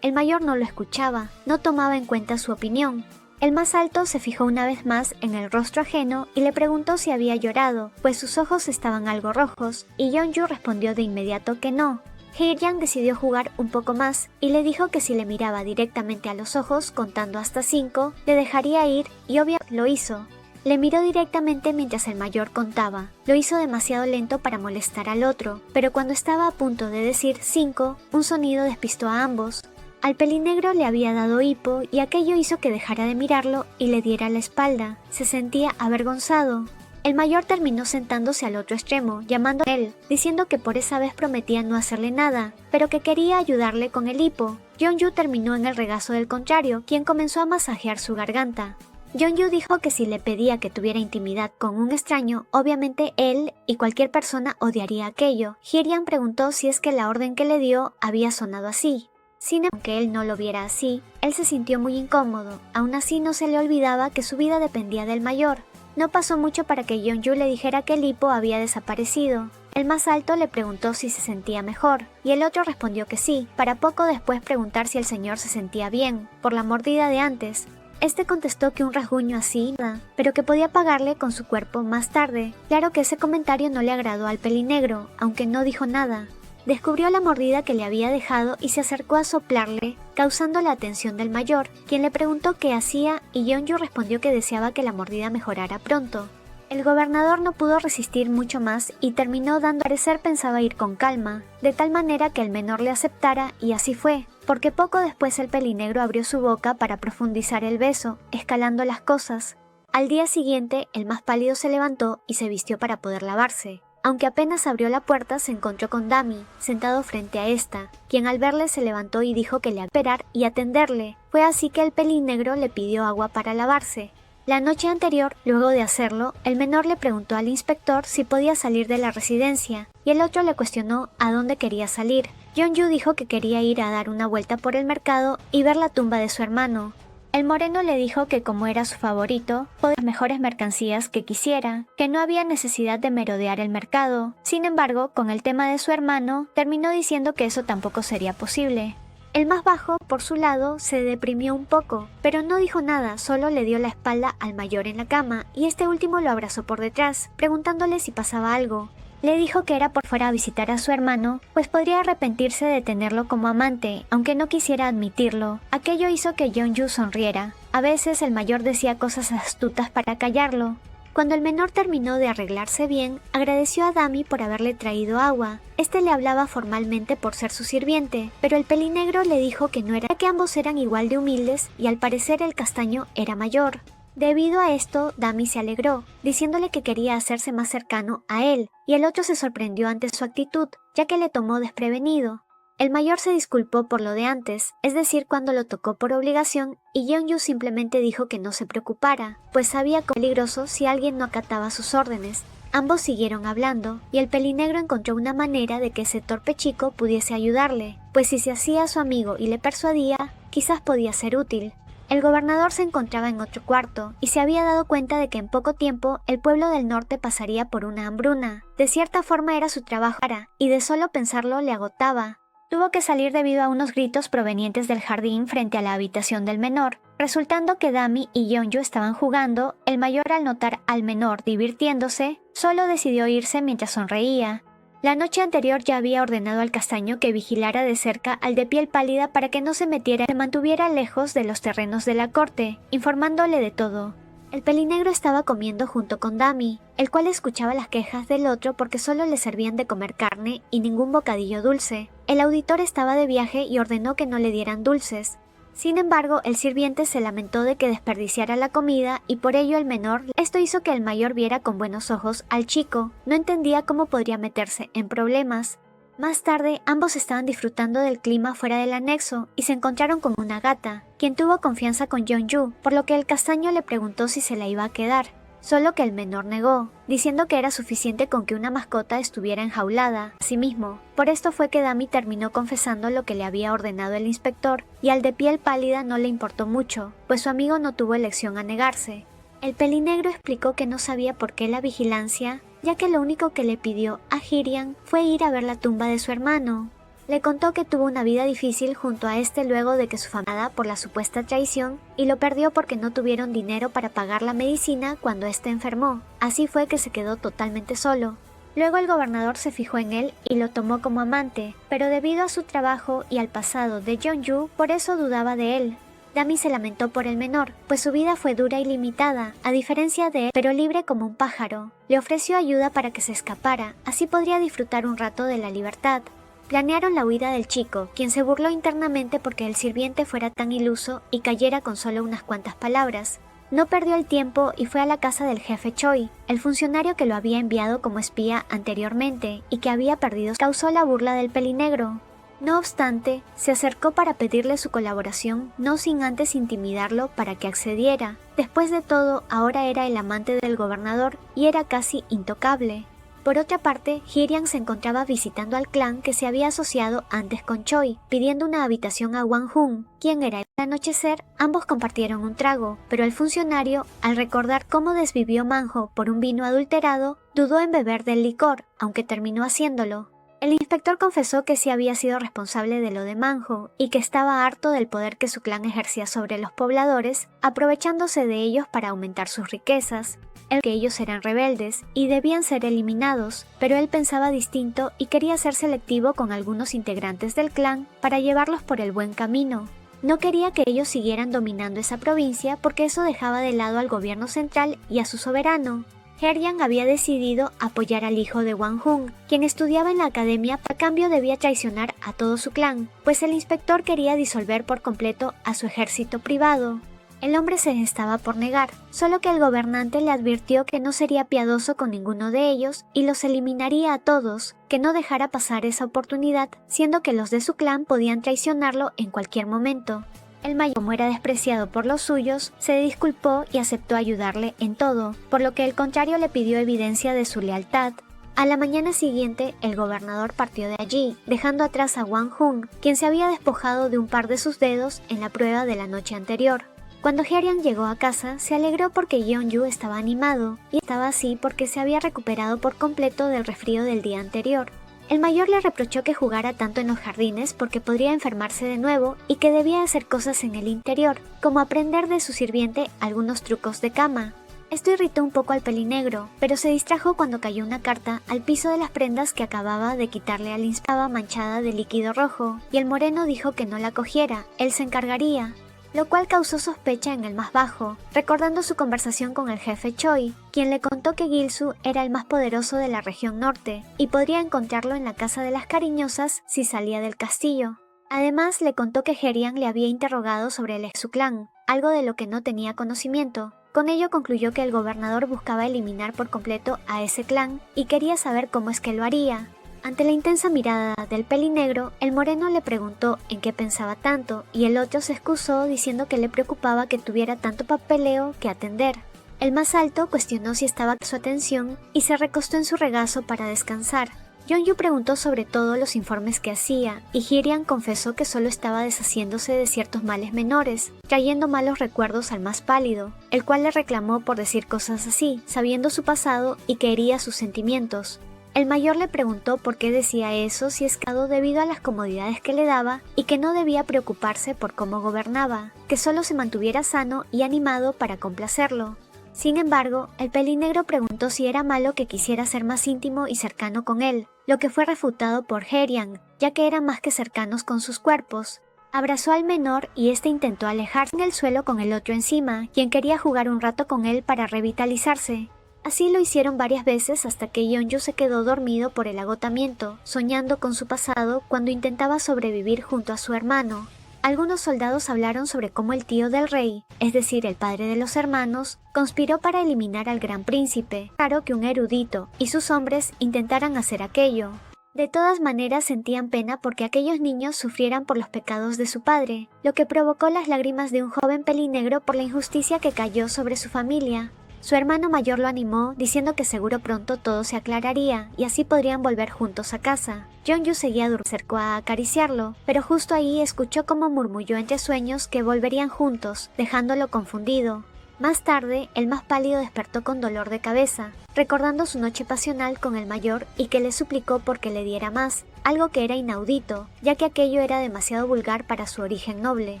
el mayor no lo escuchaba, no tomaba en cuenta su opinión. El más alto se fijó una vez más en el rostro ajeno y le preguntó si había llorado, pues sus ojos estaban algo rojos, y Yeonju respondió de inmediato que no. Hyrian decidió jugar un poco más y le dijo que si le miraba directamente a los ojos contando hasta 5, le dejaría ir y obviamente lo hizo. Le miró directamente mientras el mayor contaba. Lo hizo demasiado lento para molestar al otro, pero cuando estaba a punto de decir 5, un sonido despistó a ambos. Al pelinegro le había dado hipo y aquello hizo que dejara de mirarlo y le diera la espalda. Se sentía avergonzado. El mayor terminó sentándose al otro extremo, llamando a él, diciendo que por esa vez prometía no hacerle nada, pero que quería ayudarle con el hipo. Yeonju terminó en el regazo del contrario, quien comenzó a masajear su garganta. Yeonju dijo que si le pedía que tuviera intimidad con un extraño, obviamente él y cualquier persona odiaría aquello. Hyrian preguntó si es que la orden que le dio había sonado así. Sin embargo, aunque él no lo viera así, él se sintió muy incómodo. Aún así no se le olvidaba que su vida dependía del mayor. No pasó mucho para que Yeonju le dijera que el hipo había desaparecido. El más alto le preguntó si se sentía mejor, y el otro respondió que sí, para poco después preguntar si el señor se sentía bien, por la mordida de antes. Este contestó que un rasguño así, nada, pero que podía pagarle con su cuerpo más tarde. Claro que ese comentario no le agradó al pelinegro, aunque no dijo nada. Descubrió la mordida que le había dejado y se acercó a soplarle, causando la atención del mayor, quien le preguntó qué hacía y Yeonju respondió que deseaba que la mordida mejorara pronto. El gobernador no pudo resistir mucho más y terminó dando a parecer pensaba ir con calma, de tal manera que el menor le aceptara y así fue, porque poco después el pelinegro abrió su boca para profundizar el beso, escalando las cosas. Al día siguiente, el más pálido se levantó y se vistió para poder lavarse. Aunque apenas abrió la puerta se encontró con Dami, sentado frente a esta, quien al verle se levantó y dijo que le esperar y atenderle. Fue así que el pelinegro le pidió agua para lavarse. La noche anterior, luego de hacerlo, el menor le preguntó al inspector si podía salir de la residencia, y el otro le cuestionó a dónde quería salir. Yeonju dijo que quería ir a dar una vuelta por el mercado y ver la tumba de su hermano. El moreno le dijo que como era su favorito, podía las mejores mercancías que quisiera, que no había necesidad de merodear el mercado. Sin embargo, con el tema de su hermano, terminó diciendo que eso tampoco sería posible. El más bajo, por su lado, se deprimió un poco, pero no dijo nada, solo le dio la espalda al mayor en la cama, y este último lo abrazó por detrás, preguntándole si pasaba algo. Le dijo que era por fuera a visitar a su hermano, pues podría arrepentirse de tenerlo como amante, aunque no quisiera admitirlo. Aquello hizo que Yeonju sonriera. A veces el mayor decía cosas astutas para callarlo. Cuando el menor terminó de arreglarse bien, agradeció a Dami por haberle traído agua. Este le hablaba formalmente por ser su sirviente, pero el pelinegro le dijo que no era, que ambos eran igual de humildes y al parecer el castaño era mayor. Debido a esto, Dami se alegró, diciéndole que quería hacerse más cercano a él, y el otro se sorprendió ante su actitud, ya que le tomó desprevenido. El mayor se disculpó por lo de antes, es decir, cuando lo tocó por obligación, y Yeonju simplemente dijo que no se preocupara, pues sabía que era peligroso si alguien no acataba sus órdenes. Ambos siguieron hablando, y el pelinegro encontró una manera de que ese torpe chico pudiese ayudarle, pues si se hacía su amigo y le persuadía, quizás podía ser útil. El gobernador se encontraba en otro cuarto, y se había dado cuenta de que en poco tiempo el pueblo del norte pasaría por una hambruna. De cierta forma era su trabajo, y de solo pensarlo le agotaba. Tuvo que salir debido a unos gritos provenientes del jardín frente a la habitación del menor, resultando que Dami y Yeonju estaban jugando. El mayor, al notar al menor divirtiéndose, solo decidió irse mientras sonreía. La noche anterior ya había ordenado al castaño que vigilara de cerca al de piel pálida para que no se metiera y se mantuviera lejos de los terrenos de la corte, informándole de todo. El pelinegro estaba comiendo junto con Dami, el cual escuchaba las quejas del otro porque solo le servían de comer carne y ningún bocadillo dulce. El auditor estaba de viaje y ordenó que no le dieran dulces. Sin embargo, el sirviente se lamentó de que desperdiciara la comida y por ello el menor. Esto hizo que el mayor viera con buenos ojos al chico. No entendía cómo podría meterse en problemas. Más tarde, ambos estaban disfrutando del clima fuera del anexo y se encontraron con una gata, quien tuvo confianza con Yeonju, por lo que el castaño le preguntó si se la iba a quedar, solo que el menor negó, diciendo que era suficiente con que una mascota estuviera enjaulada. Asimismo, por esto fue que Dami terminó confesando lo que le había ordenado el inspector, y al de piel pálida no le importó mucho, pues su amigo no tuvo elección a negarse. El pelinegro explicó que no sabía por qué la vigilancia, ya que lo único que le pidió a Hirian fue ir a ver la tumba de su hermano. Le contó que tuvo una vida difícil junto a este luego de que su familia por la supuesta traición y lo perdió porque no tuvieron dinero para pagar la medicina cuando éste enfermó. Así fue que se quedó totalmente solo. Luego el gobernador se fijó en él y lo tomó como amante, pero debido a su trabajo y al pasado de Yeonju, por eso dudaba de él. Dami se lamentó por el menor, pues su vida fue dura y limitada, a diferencia de él, pero libre como un pájaro. Le ofreció ayuda para que se escapara, así podría disfrutar un rato de la libertad. Planearon la huida del chico, quien se burló internamente porque el sirviente fuera tan iluso y cayera con solo unas cuantas palabras. No perdió el tiempo y fue a la casa del jefe Choi, el funcionario que lo había enviado como espía anteriormente y que había perdido. Causó la burla del pelinegro. No obstante, se acercó para pedirle su colaboración, no sin antes intimidarlo para que accediera. Después de todo, ahora era el amante del gobernador y era casi intocable. Por otra parte, Hirian se encontraba visitando al clan que se había asociado antes con Choi, pidiendo una habitación a Wang Hun, quien era. Al anochecer, ambos compartieron un trago, pero el funcionario, al recordar cómo desvivió Manjo por un vino adulterado, dudó en beber del licor, aunque terminó haciéndolo. El inspector confesó que sí había sido responsable de lo de Manjo y que estaba harto del poder que su clan ejercía sobre los pobladores, aprovechándose de ellos para aumentar sus riquezas. Que ellos eran rebeldes y debían ser eliminados, pero él pensaba distinto y quería ser selectivo con algunos integrantes del clan para llevarlos por el buen camino. No quería que ellos siguieran dominando esa provincia porque eso dejaba de lado al gobierno central y a su soberano. Hirian había decidido apoyar al hijo de Wang Hun, quien estudiaba en la academia. A cambio debía traicionar a todo su clan, pues el inspector quería disolver por completo a su ejército privado. El hombre se estaba por negar, solo que el gobernante le advirtió que no sería piadoso con ninguno de ellos y los eliminaría a todos, que no dejara pasar esa oportunidad, siendo que los de su clan podían traicionarlo en cualquier momento. El mayor, como era despreciado por los suyos, se disculpó y aceptó ayudarle en todo, por lo que el contrario le pidió evidencia de su lealtad. A la mañana siguiente, el gobernador partió de allí, dejando atrás a Wang Hun, quien se había despojado de un par de sus dedos en la prueba de la noche anterior. Cuando Hirian llegó a casa, se alegró porque Yeonju estaba animado, y estaba así porque se había recuperado por completo del resfrío del día anterior. El mayor le reprochó que jugara tanto en los jardines porque podría enfermarse de nuevo y que debía hacer cosas en el interior, como aprender de su sirviente algunos trucos de cama. Esto irritó un poco al pelinegro, pero se distrajo cuando cayó una carta al piso de las prendas que acababa de quitarle al inspector manchada de líquido rojo, y el moreno dijo que no la cogiera, él se encargaría, lo cual causó sospecha en el más bajo, recordando su conversación con el jefe Choi, quien le contó que Gilsu era el más poderoso de la región norte, y podría encontrarlo en la casa de las cariñosas si salía del castillo. Además, le contó que Herian le había interrogado sobre el ex su clan, algo de lo que no tenía conocimiento. Con ello concluyó que el gobernador buscaba eliminar por completo a ese clan y quería saber cómo es que lo haría. Ante la intensa mirada del pelinegro, el moreno le preguntó en qué pensaba tanto y el otro se excusó diciendo que le preocupaba que tuviera tanto papeleo que atender. El más alto cuestionó si estaba su atención y se recostó en su regazo para descansar. Yeonju preguntó sobre todos los informes que hacía, y Hirian confesó que solo estaba deshaciéndose de ciertos males menores, trayendo malos recuerdos al más pálido, el cual le reclamó por decir cosas así, sabiendo su pasado y que hería sus sentimientos. El mayor le preguntó por qué decía eso si escado debido a las comodidades que le daba y que no debía preocuparse por cómo gobernaba, que solo se mantuviera sano y animado para complacerlo. Sin embargo, el pelinegro preguntó si era malo que quisiera ser más íntimo y cercano con él, lo que fue refutado por Herian, ya que eran más que cercanos con sus cuerpos. Abrazó al menor y este intentó alejarse en el suelo con el otro encima, quien quería jugar un rato con él para revitalizarse. Así lo hicieron varias veces hasta que Yeonju se quedó dormido por el agotamiento, soñando con su pasado cuando intentaba sobrevivir junto a su hermano. Algunos soldados hablaron sobre cómo el tío del rey, es decir, el padre de los hermanos, conspiró para eliminar al gran príncipe. Claro que un erudito y sus hombres intentaran hacer aquello. De todas maneras sentían pena porque aquellos niños sufrieran por los pecados de su padre, lo que provocó las lágrimas de un joven pelinegro por la injusticia que cayó sobre su familia. Su hermano mayor lo animó, diciendo que seguro pronto todo se aclararía y así podrían volver juntos a casa. Yeonju seguía durmiendo, acercó a acariciarlo, pero justo ahí escuchó cómo murmulló entre sueños que volverían juntos, dejándolo confundido. Más tarde, el más pálido despertó con dolor de cabeza, recordando su noche pasional con el mayor y que le suplicó porque le diera más, algo que era inaudito, ya que aquello era demasiado vulgar para su origen noble.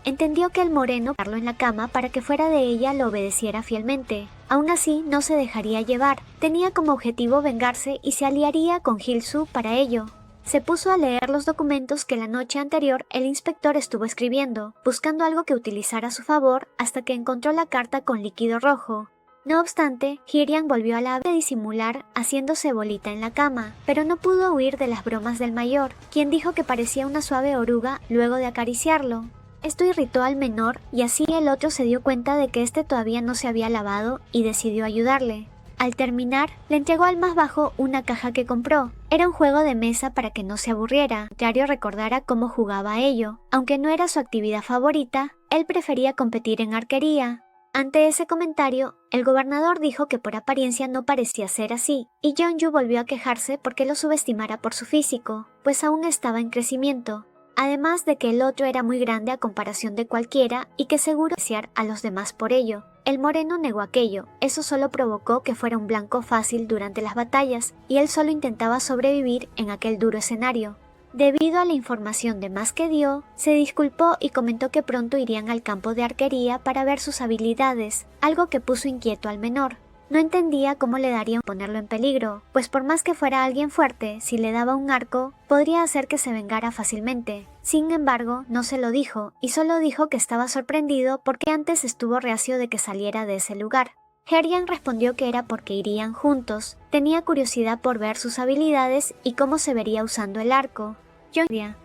Entendió que el moreno parló en la cama para que fuera de ella lo obedeciera fielmente. Aún así, no se dejaría llevar. Tenía como objetivo vengarse y se aliaría con Gilsu para ello. Se puso a leer los documentos que la noche anterior el inspector estuvo escribiendo, buscando algo que utilizar a su favor hasta que encontró la carta con líquido rojo. No obstante, Hirian volvió a la de disimular haciéndose bolita en la cama, pero no pudo huir de las bromas del mayor, quien dijo que parecía una suave oruga luego de acariciarlo. Esto irritó al menor y así el otro se dio cuenta de que este todavía no se había lavado y decidió ayudarle. Al terminar, le entregó al más bajo una caja que compró. Era un juego de mesa para que no se aburriera. Dario recordara cómo jugaba a ello. Aunque no era su actividad favorita, él prefería competir en arquería. Ante ese comentario, el gobernador dijo que por apariencia no parecía ser así, y Yeonju volvió a quejarse porque lo subestimara por su físico, pues aún estaba en crecimiento. Además de que el otro era muy grande a comparación de cualquiera y que seguro apreciar a los demás por ello. El moreno negó aquello, eso solo provocó que fuera un blanco fácil durante las batallas y él solo intentaba sobrevivir en aquel duro escenario. Debido a la información de más que dio, se disculpó y comentó que pronto irían al campo de arquería para ver sus habilidades, algo que puso inquieto al menor. No entendía cómo le darían ponerlo en peligro, pues por más que fuera alguien fuerte, si le daba un arco, podría hacer que se vengara fácilmente. Sin embargo, no se lo dijo, y solo dijo que estaba sorprendido porque antes estuvo reacio de que saliera de ese lugar. Herian respondió que era porque irían juntos, tenía curiosidad por ver sus habilidades y cómo se vería usando el arco.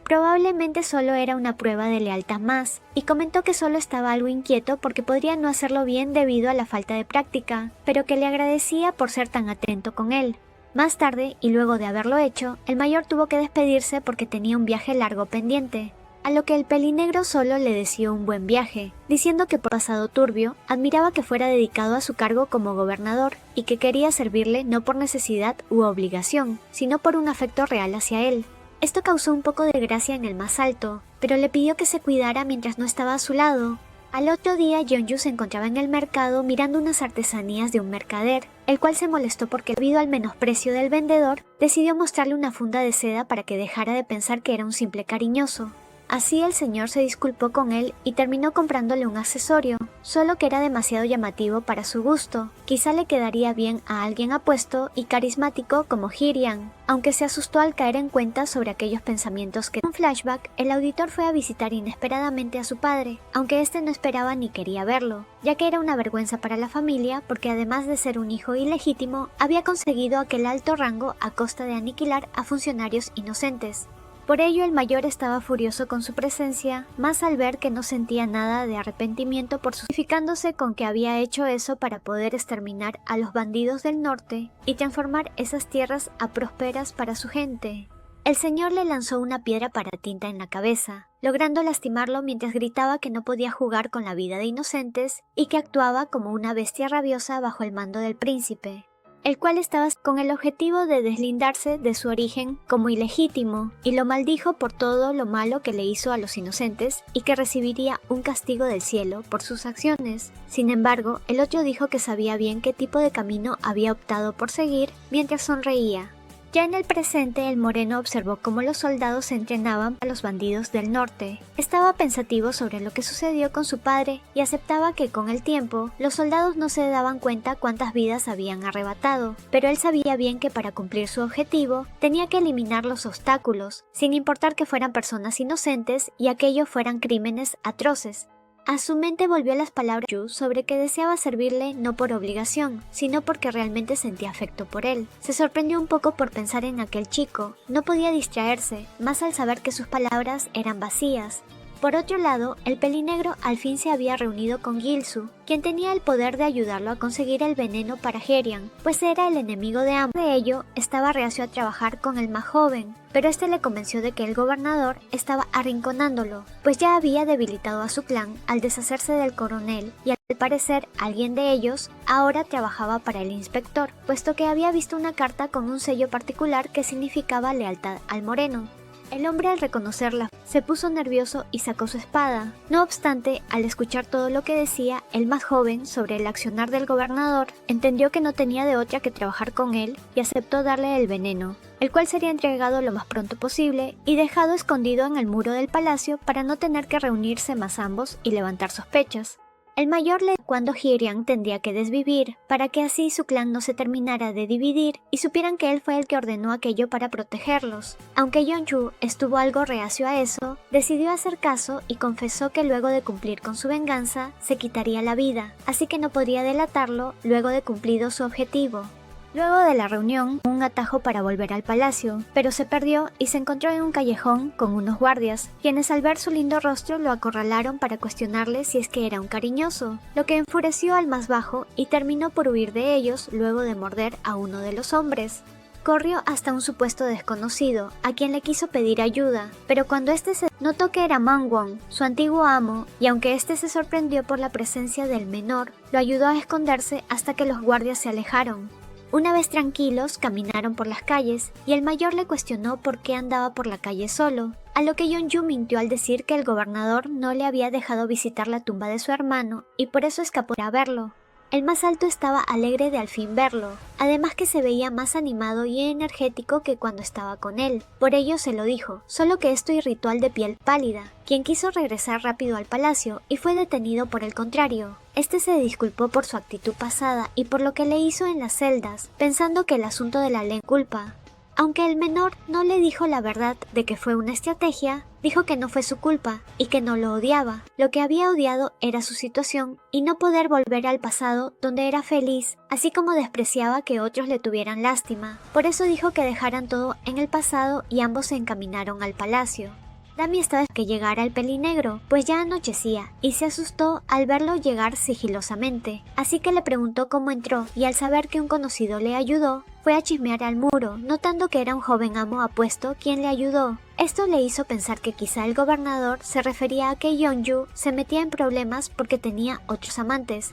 Probablemente solo era una prueba de lealtad más, y comentó que solo estaba algo inquieto porque podría no hacerlo bien debido a la falta de práctica, pero que le agradecía por ser tan atento con él. Más tarde, y luego de haberlo hecho, el mayor tuvo que despedirse porque tenía un viaje largo pendiente, a lo que el pelinegro solo le deseó un buen viaje, diciendo que por pasado turbio, admiraba que fuera dedicado a su cargo como gobernador y que quería servirle no por necesidad u obligación, sino por un afecto real hacia él. Esto causó un poco de gracia en el más alto, pero le pidió que se cuidara mientras no estaba a su lado. Al otro día, Yeonju se encontraba en el mercado mirando unas artesanías de un mercader, el cual se molestó porque, debido al menosprecio del vendedor, decidió mostrarle una funda de seda para que dejara de pensar que era un simple cariñoso. Así el señor se disculpó con él y terminó comprándole un accesorio, solo que era demasiado llamativo para su gusto. Quizá le quedaría bien a alguien apuesto y carismático como Hirian, aunque se asustó al caer en cuenta sobre aquellos pensamientos que... En un flashback, el auditor fue a visitar inesperadamente a su padre, aunque este no esperaba ni quería verlo, ya que era una vergüenza para la familia porque además de ser un hijo ilegítimo, había conseguido aquel alto rango a costa de aniquilar a funcionarios inocentes. Por ello el mayor estaba furioso con su presencia, más al ver que no sentía nada de arrepentimiento por justificándose con que había hecho eso para poder exterminar a los bandidos del norte y transformar esas tierras a prósperas para su gente. El señor le lanzó una piedra para tinta en la cabeza, logrando lastimarlo mientras gritaba que no podía jugar con la vida de inocentes y que actuaba como una bestia rabiosa bajo el mando del príncipe, el cual estaba con el objetivo de deslindarse de su origen como ilegítimo, y lo maldijo por todo lo malo que le hizo a los inocentes y que recibiría un castigo del cielo por sus acciones. Sin embargo, el otro dijo que sabía bien qué tipo de camino había optado por seguir mientras sonreía. Ya en el presente, el moreno observó cómo los soldados se entrenaban a los bandidos del norte. Estaba pensativo sobre lo que sucedió con su padre y aceptaba que con el tiempo los soldados no se daban cuenta cuántas vidas habían arrebatado, pero él sabía bien que para cumplir su objetivo tenía que eliminar los obstáculos, sin importar que fueran personas inocentes y aquellos fueran crímenes atroces. A su mente volvió las palabras de Yu sobre que deseaba servirle no por obligación, sino porque realmente sentía afecto por él. Se sorprendió un poco por pensar en aquel chico, no podía distraerse, más al saber que sus palabras eran vacías. Por otro lado, el pelinegro al fin se había reunido con Gilsu, quien tenía el poder de ayudarlo a conseguir el veneno para Herian, pues era el enemigo de ambos. De ello, estaba reacio a trabajar con el más joven, pero este le convenció de que el gobernador estaba arrinconándolo, pues ya había debilitado a su clan al deshacerse del coronel y al parecer alguien de ellos ahora trabajaba para el inspector, puesto que había visto una carta con un sello particular que significaba lealtad al moreno. El hombre al reconocerla se puso nervioso y sacó su espada. No obstante, al escuchar todo lo que decía el más joven sobre el accionar del gobernador, entendió que no tenía de otra que trabajar con él y aceptó darle el veneno, el cual sería entregado lo más pronto posible y dejado escondido en el muro del palacio para no tener que reunirse más ambos y levantar sospechas. El mayor le dijo cuando Hirian tendría que desvivir, para que así su clan no se terminara de dividir y supieran que él fue el que ordenó aquello para protegerlos. Aunque Yeonju estuvo algo reacio a eso, decidió hacer caso y confesó que luego de cumplir con su venganza, se quitaría la vida, así que no podría delatarlo luego de cumplido su objetivo. Luego de la reunión, un atajo para volver al palacio, pero se perdió y se encontró en un callejón con unos guardias, quienes al ver su lindo rostro lo acorralaron para cuestionarle si es que era un cariñoso, lo que enfureció al más bajo y terminó por huir de ellos luego de morder a uno de los hombres. Corrió hasta un supuesto desconocido, a quien le quiso pedir ayuda, pero cuando este se notó que era Mangwon, su antiguo amo, y aunque este se sorprendió por la presencia del menor, lo ayudó a esconderse hasta que los guardias se alejaron. Una vez tranquilos, caminaron por las calles y el mayor le cuestionó por qué andaba por la calle solo, a lo que Yeonju mintió al decir que el gobernador no le había dejado visitar la tumba de su hermano y por eso escapó a verlo. El más alto estaba alegre de al fin verlo, además que se veía más animado y energético que cuando estaba con él. Por ello se lo dijo, solo que esto irritó al de piel pálida, quien quiso regresar rápido al palacio y fue detenido por el contrario. Este se disculpó por su actitud pasada y por lo que le hizo en las celdas, pensando que el asunto de la ley culpa. Aunque el menor no le dijo la verdad de que fue una estrategia, dijo que no fue su culpa y que no lo odiaba. Lo que había odiado era su situación y no poder volver al pasado donde era feliz, así como despreciaba que otros le tuvieran lástima. Por eso dijo que dejaran todo en el pasado y ambos se encaminaron al palacio. Dami estaba esperando que llegara el pelinegro, pues ya anochecía, y se asustó al verlo llegar sigilosamente, así que le preguntó cómo entró, y al saber que un conocido le ayudó, fue a chismear al muro, notando que era un joven amo apuesto quien le ayudó. Esto le hizo pensar que quizá el gobernador se refería a que Yeonju se metía en problemas porque tenía otros amantes,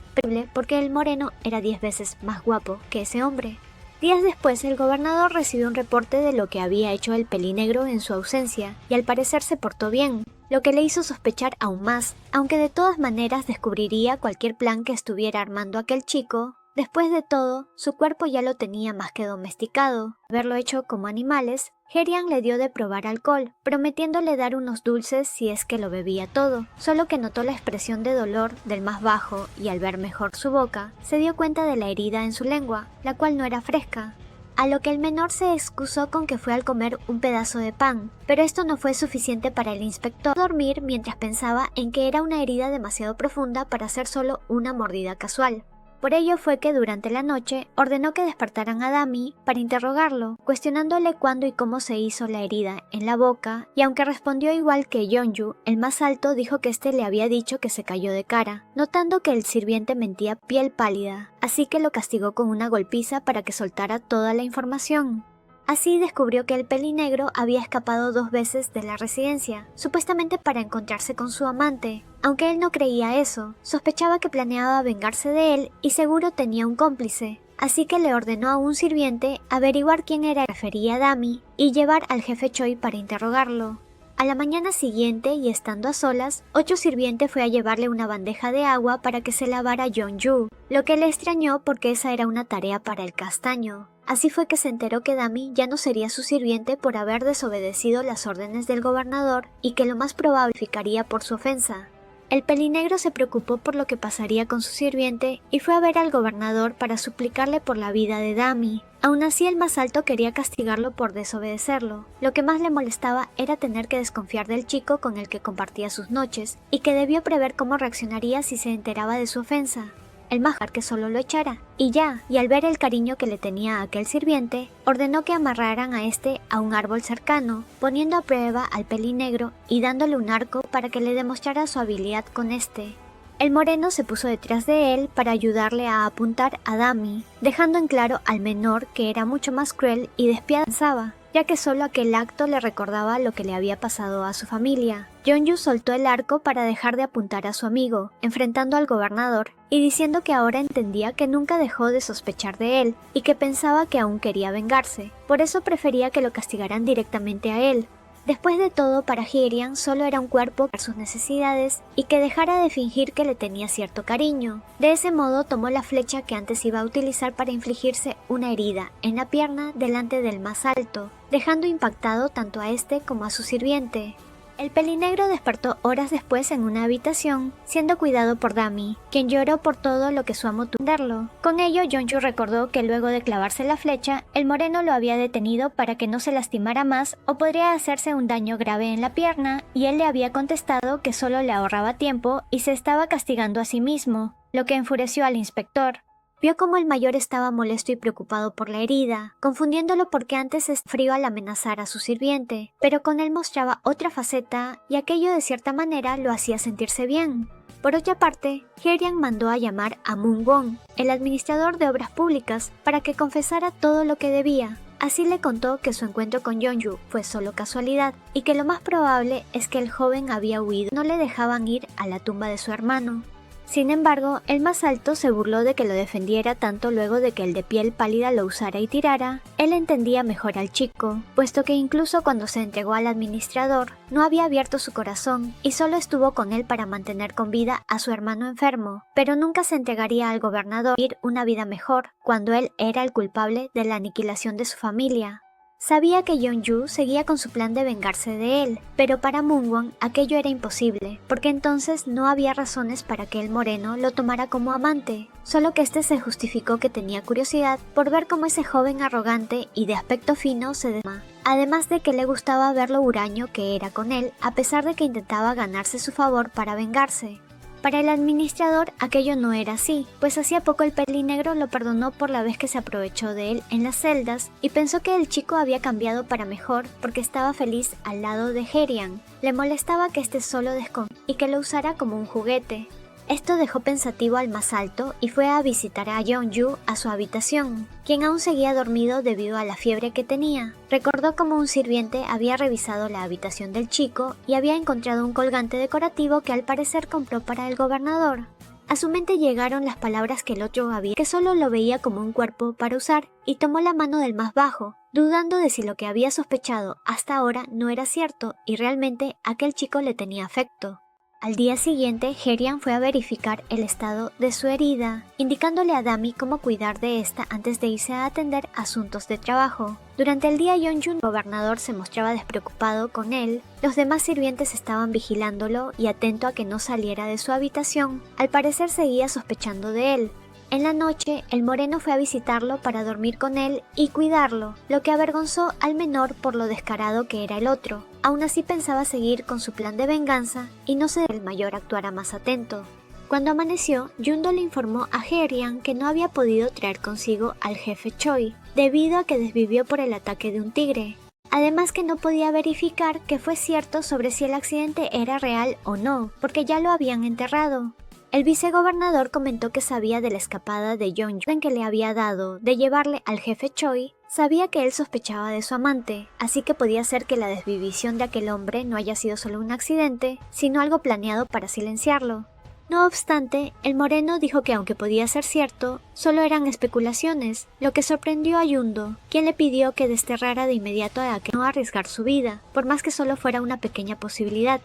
porque el moreno era 10 veces más guapo que ese hombre. Días después, el gobernador recibió un reporte de lo que había hecho el pelinegro en su ausencia, y al parecer se portó bien. lo que le hizo sospechar aún más, aunque de todas maneras descubriría cualquier plan que estuviera armando aquel chico. Después de todo, su cuerpo ya lo tenía más que domesticado. Haberlo hecho como animales, Herian le dio de probar alcohol, prometiéndole dar unos dulces si es que lo bebía todo, solo que notó la expresión de dolor del más bajo y al ver mejor su boca, se dio cuenta de la herida en su lengua, la cual no era fresca. A lo que el menor se excusó con que fue al comer un pedazo de pan, pero esto no fue suficiente para el inspector dormir mientras pensaba en que era una herida demasiado profunda para ser solo una mordida casual. Por ello fue que durante la noche ordenó que despertaran a Dami para interrogarlo, cuestionándole cuándo y cómo se hizo la herida en la boca, y aunque respondió igual que Yeonju, el más alto dijo que este le había dicho que se cayó de cara, notando que el sirviente mentía piel pálida, así que lo castigó con una golpiza para que soltara toda la información. Así descubrió que el pelinegro había escapado 2 veces de la residencia, supuestamente para encontrarse con su amante. Aunque él no creía eso, sospechaba que planeaba vengarse de él y seguro tenía un cómplice. Así que le ordenó a un sirviente averiguar quién era, refería a Dami, y llevar al jefe Choi para interrogarlo. A la mañana siguiente, y estando a solas, otro sirviente fue a llevarle una bandeja de agua para que se lavara Yeonju, lo que le extrañó porque esa era una tarea para el castaño. Así fue que se enteró que Dami ya no sería su sirviente por haber desobedecido las órdenes del gobernador y que lo más probable ficaría por su ofensa. El pelinegro se preocupó por lo que pasaría con su sirviente y fue a ver al gobernador para suplicarle por la vida de Dami. Aún así, el más alto quería castigarlo por desobedecerlo. Lo que más le molestaba era tener que desconfiar del chico con el que compartía sus noches y que debió prever cómo reaccionaría si se enteraba de su ofensa. El majar que solo lo echara, y ya, y al ver el cariño que le tenía a aquel sirviente, ordenó que amarraran a este a un árbol cercano, poniendo a prueba al pelinegro y dándole un arco para que le demostrara su habilidad con este. El moreno se puso detrás de él para ayudarle a apuntar a Dami, dejando en claro al menor que era mucho más cruel y despiadado, ya que solo aquel acto le recordaba lo que le había pasado a su familia. Yeonju soltó el arco para dejar de apuntar a su amigo, enfrentando al gobernador, y diciendo que ahora entendía que nunca dejó de sospechar de él, y que pensaba que aún quería vengarse, por eso prefería que lo castigaran directamente a él. Después de todo, para Herian solo era un cuerpo para sus necesidades y que dejara de fingir que le tenía cierto cariño. De ese modo tomó la flecha que antes iba a utilizar para infligirse una herida en la pierna delante del más alto, dejando impactado tanto a este como a su sirviente. El pelinegro despertó horas después en una habitación, siendo cuidado por Dami, quien lloró por todo lo que su amo tuvo que hacerlo. Con ello, Yeonju recordó que luego de clavarse la flecha, el moreno lo había detenido para que no se lastimara más o podría hacerse un daño grave en la pierna, y él le había contestado que solo le ahorraba tiempo y se estaba castigando a sí mismo, lo que enfureció al inspector. Vio cómo el mayor estaba molesto y preocupado por la herida, confundiéndolo porque antes es frío al amenazar a su sirviente, pero con él mostraba otra faceta y aquello de cierta manera lo hacía sentirse bien. Por otra parte, Herian mandó a llamar a Moon Won, el administrador de obras públicas, para que confesara todo lo que debía. Así le contó que su encuentro con Yeonju fue solo casualidad y que lo más probable es que el joven había huido, no le dejaban ir a la tumba de su hermano. Sin embargo, el más alto se burló de que lo defendiera tanto luego de que el de piel pálida lo usara y tirara. Él entendía mejor al chico, puesto que incluso cuando se entregó al administrador, no había abierto su corazón y solo estuvo con él para mantener con vida a su hermano enfermo, pero nunca se entregaría al gobernador a vivir una vida mejor, cuando él era el culpable de la aniquilación de su familia. Sabía que Yeonju seguía con su plan de vengarse de él, pero para Moonwon aquello era imposible, porque entonces no había razones para que el moreno lo tomara como amante, solo que este se justificó que tenía curiosidad por ver cómo ese joven arrogante y de aspecto fino se desma, además de que le gustaba ver lo huraño que era con él, a pesar de que intentaba ganarse su favor para vengarse. Para el administrador aquello no era así, pues hacía poco el pelinegro lo perdonó por la vez que se aprovechó de él en las celdas y pensó que el chico había cambiado para mejor porque estaba feliz al lado de Herian. Le molestaba que este solo desconfiara y que lo usara como un juguete. Esto dejó pensativo al más alto y fue a visitar a Yeonju a su habitación, quien aún seguía dormido debido a la fiebre que tenía. Recordó cómo un sirviente había revisado la habitación del chico y había encontrado un colgante decorativo que al parecer compró para el gobernador. A su mente llegaron las palabras que el otro había, que solo lo veía como un cuerpo para usar, y tomó la mano del más bajo, dudando de si lo que había sospechado hasta ahora no era cierto y realmente aquel chico le tenía afecto. Al día siguiente, Herian fue a verificar el estado de su herida, indicándole a Dami cómo cuidar de esta antes de irse a atender asuntos de trabajo. Durante el día, Yeonju, el gobernador, se mostraba despreocupado con él. Los demás sirvientes estaban vigilándolo y atento a que no saliera de su habitación. Al parecer seguía sospechando de él. En la noche, el moreno fue a visitarlo para dormir con él y cuidarlo, lo que avergonzó al menor por lo descarado que era el otro. Aún así pensaba seguir con su plan de venganza y no ser el mayor actuara más atento. Cuando amaneció, Yundo le informó a Herian que no había podido traer consigo al jefe Choi, debido a que desvivió por el ataque de un tigre. Además que no podía verificar que fue cierto sobre si el accidente era real o no, porque ya lo habían enterrado. El vicegobernador comentó que sabía de la escapada de Yeonju que le había dado de llevarle al jefe Choi. Sabía que él sospechaba de su amante, así que podía ser que la desvivisión de aquel hombre no haya sido solo un accidente, sino algo planeado para silenciarlo. No obstante, el moreno dijo que aunque podía ser cierto, solo eran especulaciones, lo que sorprendió a Yundo, quien le pidió que desterrara de inmediato a aquel no arriesgar su vida, por más que solo fuera una pequeña posibilidad.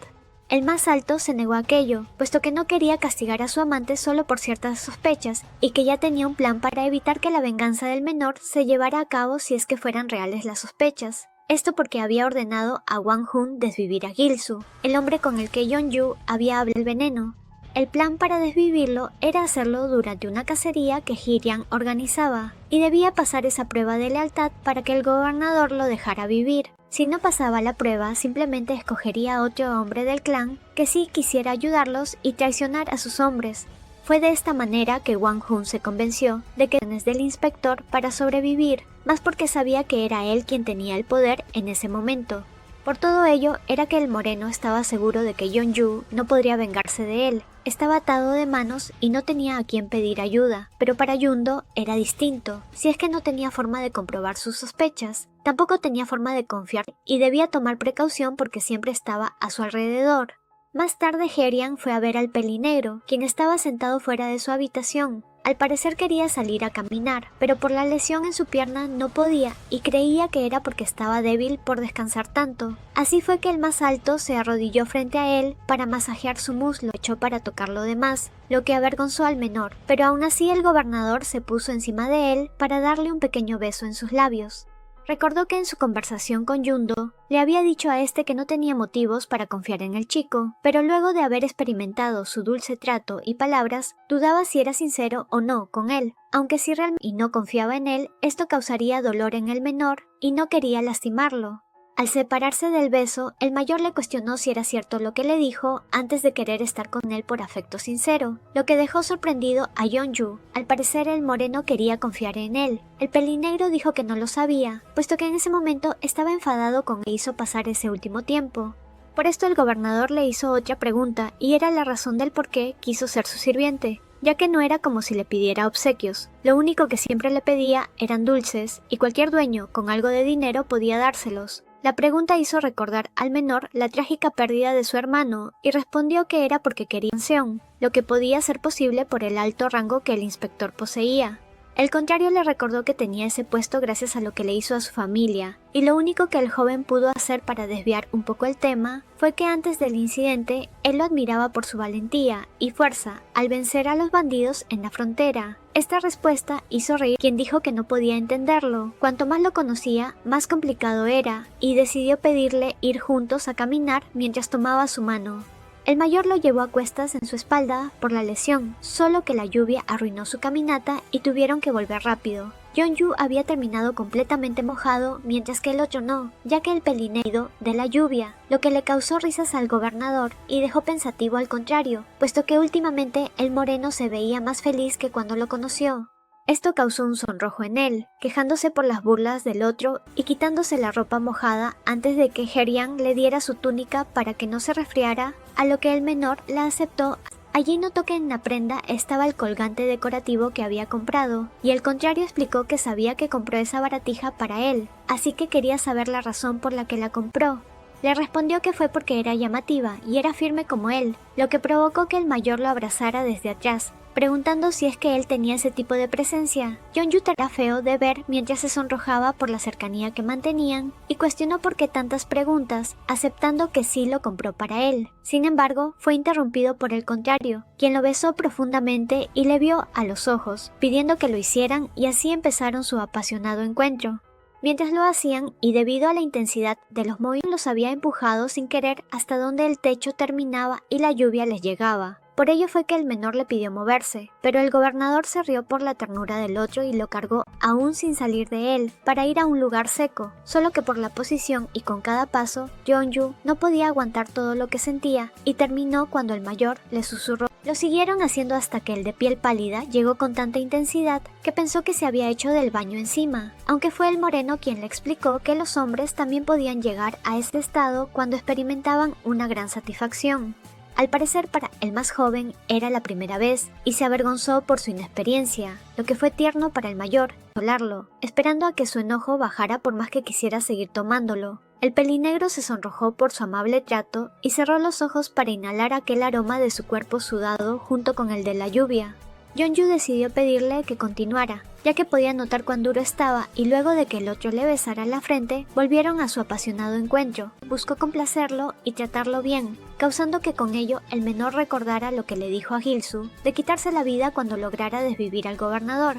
El más alto se negó a aquello, puesto que no quería castigar a su amante solo por ciertas sospechas, y que ya tenía un plan para evitar que la venganza del menor se llevara a cabo si es que fueran reales las sospechas. Esto porque había ordenado a Wang Hun desvivir a Gilsu, el hombre con el que Yeonju había hablado el veneno. El plan para desvivirlo era hacerlo durante una cacería que Hirian organizaba, y debía pasar esa prueba de lealtad para que el gobernador lo dejara vivir. Si no pasaba la prueba, simplemente escogería a otro hombre del clan que sí quisiera ayudarlos y traicionar a sus hombres. Fue de esta manera que Wang Hun se convenció de que es del inspector para sobrevivir, más porque sabía que era él quien tenía el poder en ese momento. Por todo ello, era que el moreno estaba seguro de que Yeonju no podría vengarse de él. Estaba atado de manos y no tenía a quien pedir ayuda, pero para Yundo era distinto, si es que no tenía forma de comprobar sus sospechas. Tampoco tenía forma de confiar y debía tomar precaución porque siempre estaba a su alrededor. Más tarde Herian fue a ver al pelinegro, quien estaba sentado fuera de su habitación. Al parecer quería salir a caminar, pero por la lesión en su pierna no podía y creía que era porque estaba débil por descansar tanto. Así fue que el más alto se arrodilló frente a él para masajear su muslo, echó para tocarlo de más, lo que avergonzó al menor, pero aún así el gobernador se puso encima de él para darle un pequeño beso en sus labios. Recordó que en su conversación con Yundo le había dicho a este que no tenía motivos para confiar en el chico, pero luego de haber experimentado su dulce trato y palabras, dudaba si era sincero o no con él, aunque si realmente no confiaba en él, esto causaría dolor en el menor y no quería lastimarlo. Al separarse del beso, el mayor le cuestionó si era cierto lo que le dijo antes de querer estar con él por afecto sincero, lo que dejó sorprendido a Yeonju. Al parecer el moreno quería confiar en él. El pelinegro dijo que no lo sabía, puesto que en ese momento estaba enfadado con él e hizo pasar ese último tiempo. Por esto el gobernador le hizo otra pregunta y era la razón del por qué quiso ser su sirviente, ya que no era como si le pidiera obsequios. Lo único que siempre le pedía eran dulces y cualquier dueño con algo de dinero podía dárselos. La pregunta hizo recordar al menor la trágica pérdida de su hermano y respondió que era porque quería pensión, lo que podía ser posible por el alto rango que el inspector poseía. El contrario le recordó que tenía ese puesto gracias a lo que le hizo a su familia, y lo único que el joven pudo hacer para desviar un poco el tema fue que antes del incidente él lo admiraba por su valentía y fuerza al vencer a los bandidos en la frontera. Esta respuesta hizo reír a quien dijo que no podía entenderlo. Cuanto más lo conocía, más complicado era, y decidió pedirle ir juntos a caminar mientras tomaba su mano. El mayor lo llevó a cuestas en su espalda por la lesión, solo que la lluvia arruinó su caminata y tuvieron que volver rápido. Yeonju había terminado completamente mojado, mientras que el otro no, ya que el pelineido de la lluvia, lo que le causó risas al gobernador y dejó pensativo al contrario, puesto que últimamente el moreno se veía más feliz que cuando lo conoció. Esto causó un sonrojo en él, quejándose por las burlas del otro y quitándose la ropa mojada antes de que Herian le diera su túnica para que no se resfriara, a lo que el menor la aceptó. Allí notó que en la prenda estaba el colgante decorativo que había comprado, y el contrario explicó que sabía que compró esa baratija para él, así que quería saber la razón por la que la compró. Le respondió que fue porque era llamativa y era firme como él, lo que provocó que el mayor lo abrazara desde atrás. preguntando si es que él tenía ese tipo de presencia. Yeonju era feo de ver mientras se sonrojaba por la cercanía que mantenían y cuestionó por qué tantas preguntas, aceptando que sí lo compró para él. Sin embargo, fue interrumpido por el contrario, quien lo besó profundamente y le vio a los ojos, pidiendo que lo hicieran, y así empezaron su apasionado encuentro. Mientras lo hacían, y debido a la intensidad de los movimientos, los había empujado sin querer hasta donde el techo terminaba y la lluvia les llegaba. Por ello fue que el menor le pidió moverse, pero el gobernador se rió por la ternura del otro y lo cargó aún sin salir de él, para ir a un lugar seco, solo que por la posición y con cada paso, Yeonju no podía aguantar todo lo que sentía y terminó cuando el mayor le susurró. Lo siguieron haciendo hasta que el de piel pálida llegó con tanta intensidad que pensó que se había hecho del baño encima, aunque fue el moreno quien le explicó que los hombres también podían llegar a este estado cuando experimentaban una gran satisfacción. Al parecer para el más joven era la primera vez y se avergonzó por su inexperiencia, lo que fue tierno para el mayor, consolarlo, esperando a que su enojo bajara por más que quisiera seguir tomándolo. El pelinegro se sonrojó por su amable trato y cerró los ojos para inhalar aquel aroma de su cuerpo sudado junto con el de la lluvia. Yeonju decidió pedirle que continuara, ya que podía notar cuán duro estaba, y luego de que el otro le besara la frente, volvieron a su apasionado encuentro. Buscó complacerlo y tratarlo bien, causando que con ello el menor recordara lo que le dijo a Gilsu de quitarse la vida cuando lograra desvivir al gobernador.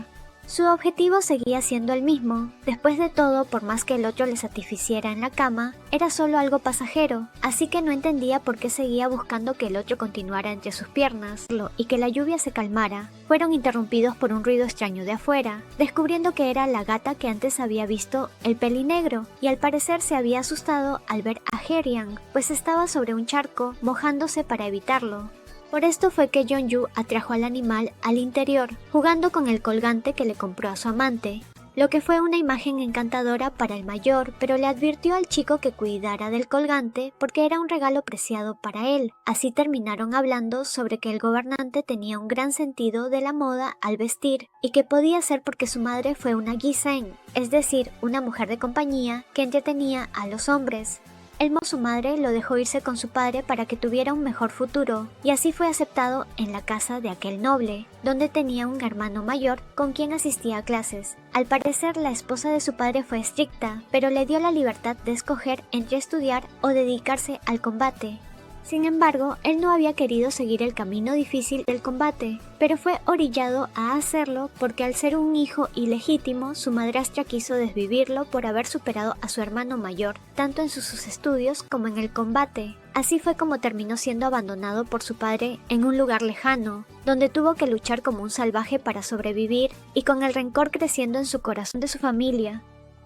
Su objetivo seguía siendo el mismo. Después de todo, por más que el otro le satisficiera en la cama, era solo algo pasajero, así que no entendía por qué seguía buscando que el otro continuara entre sus piernas, y que la lluvia se calmara. Fueron interrumpidos por un ruido extraño de afuera, descubriendo que era la gata que antes había visto el pelinegro, y al parecer se había asustado al ver a Herian, pues estaba sobre un charco, mojándose para evitarlo. Por esto fue que Yeonju atrajo al animal al interior, jugando con el colgante que le compró a su amante, lo que fue una imagen encantadora para el mayor, pero le advirtió al chico que cuidara del colgante porque era un regalo preciado para él. Así terminaron hablando sobre que el gobernante tenía un gran sentido de la moda al vestir, y que podía ser porque su madre fue una Gisaeng, es decir, una mujer de compañía que entretenía a los hombres. Su madre lo dejó irse con su padre para que tuviera un mejor futuro, y así fue aceptado en la casa de aquel noble, donde tenía un hermano mayor con quien asistía a clases. Al parecer la esposa de su padre fue estricta, pero le dio la libertad de escoger entre estudiar o dedicarse al combate. Sin embargo, él no había querido seguir el camino difícil del combate, pero fue orillado a hacerlo porque al ser un hijo ilegítimo, su madrastra quiso desvivirlo por haber superado a su hermano mayor, tanto en sus estudios como en el combate. Así fue como terminó siendo abandonado por su padre en un lugar lejano, donde tuvo que luchar como un salvaje para sobrevivir, y con el rencor creciendo en su corazón de su familia.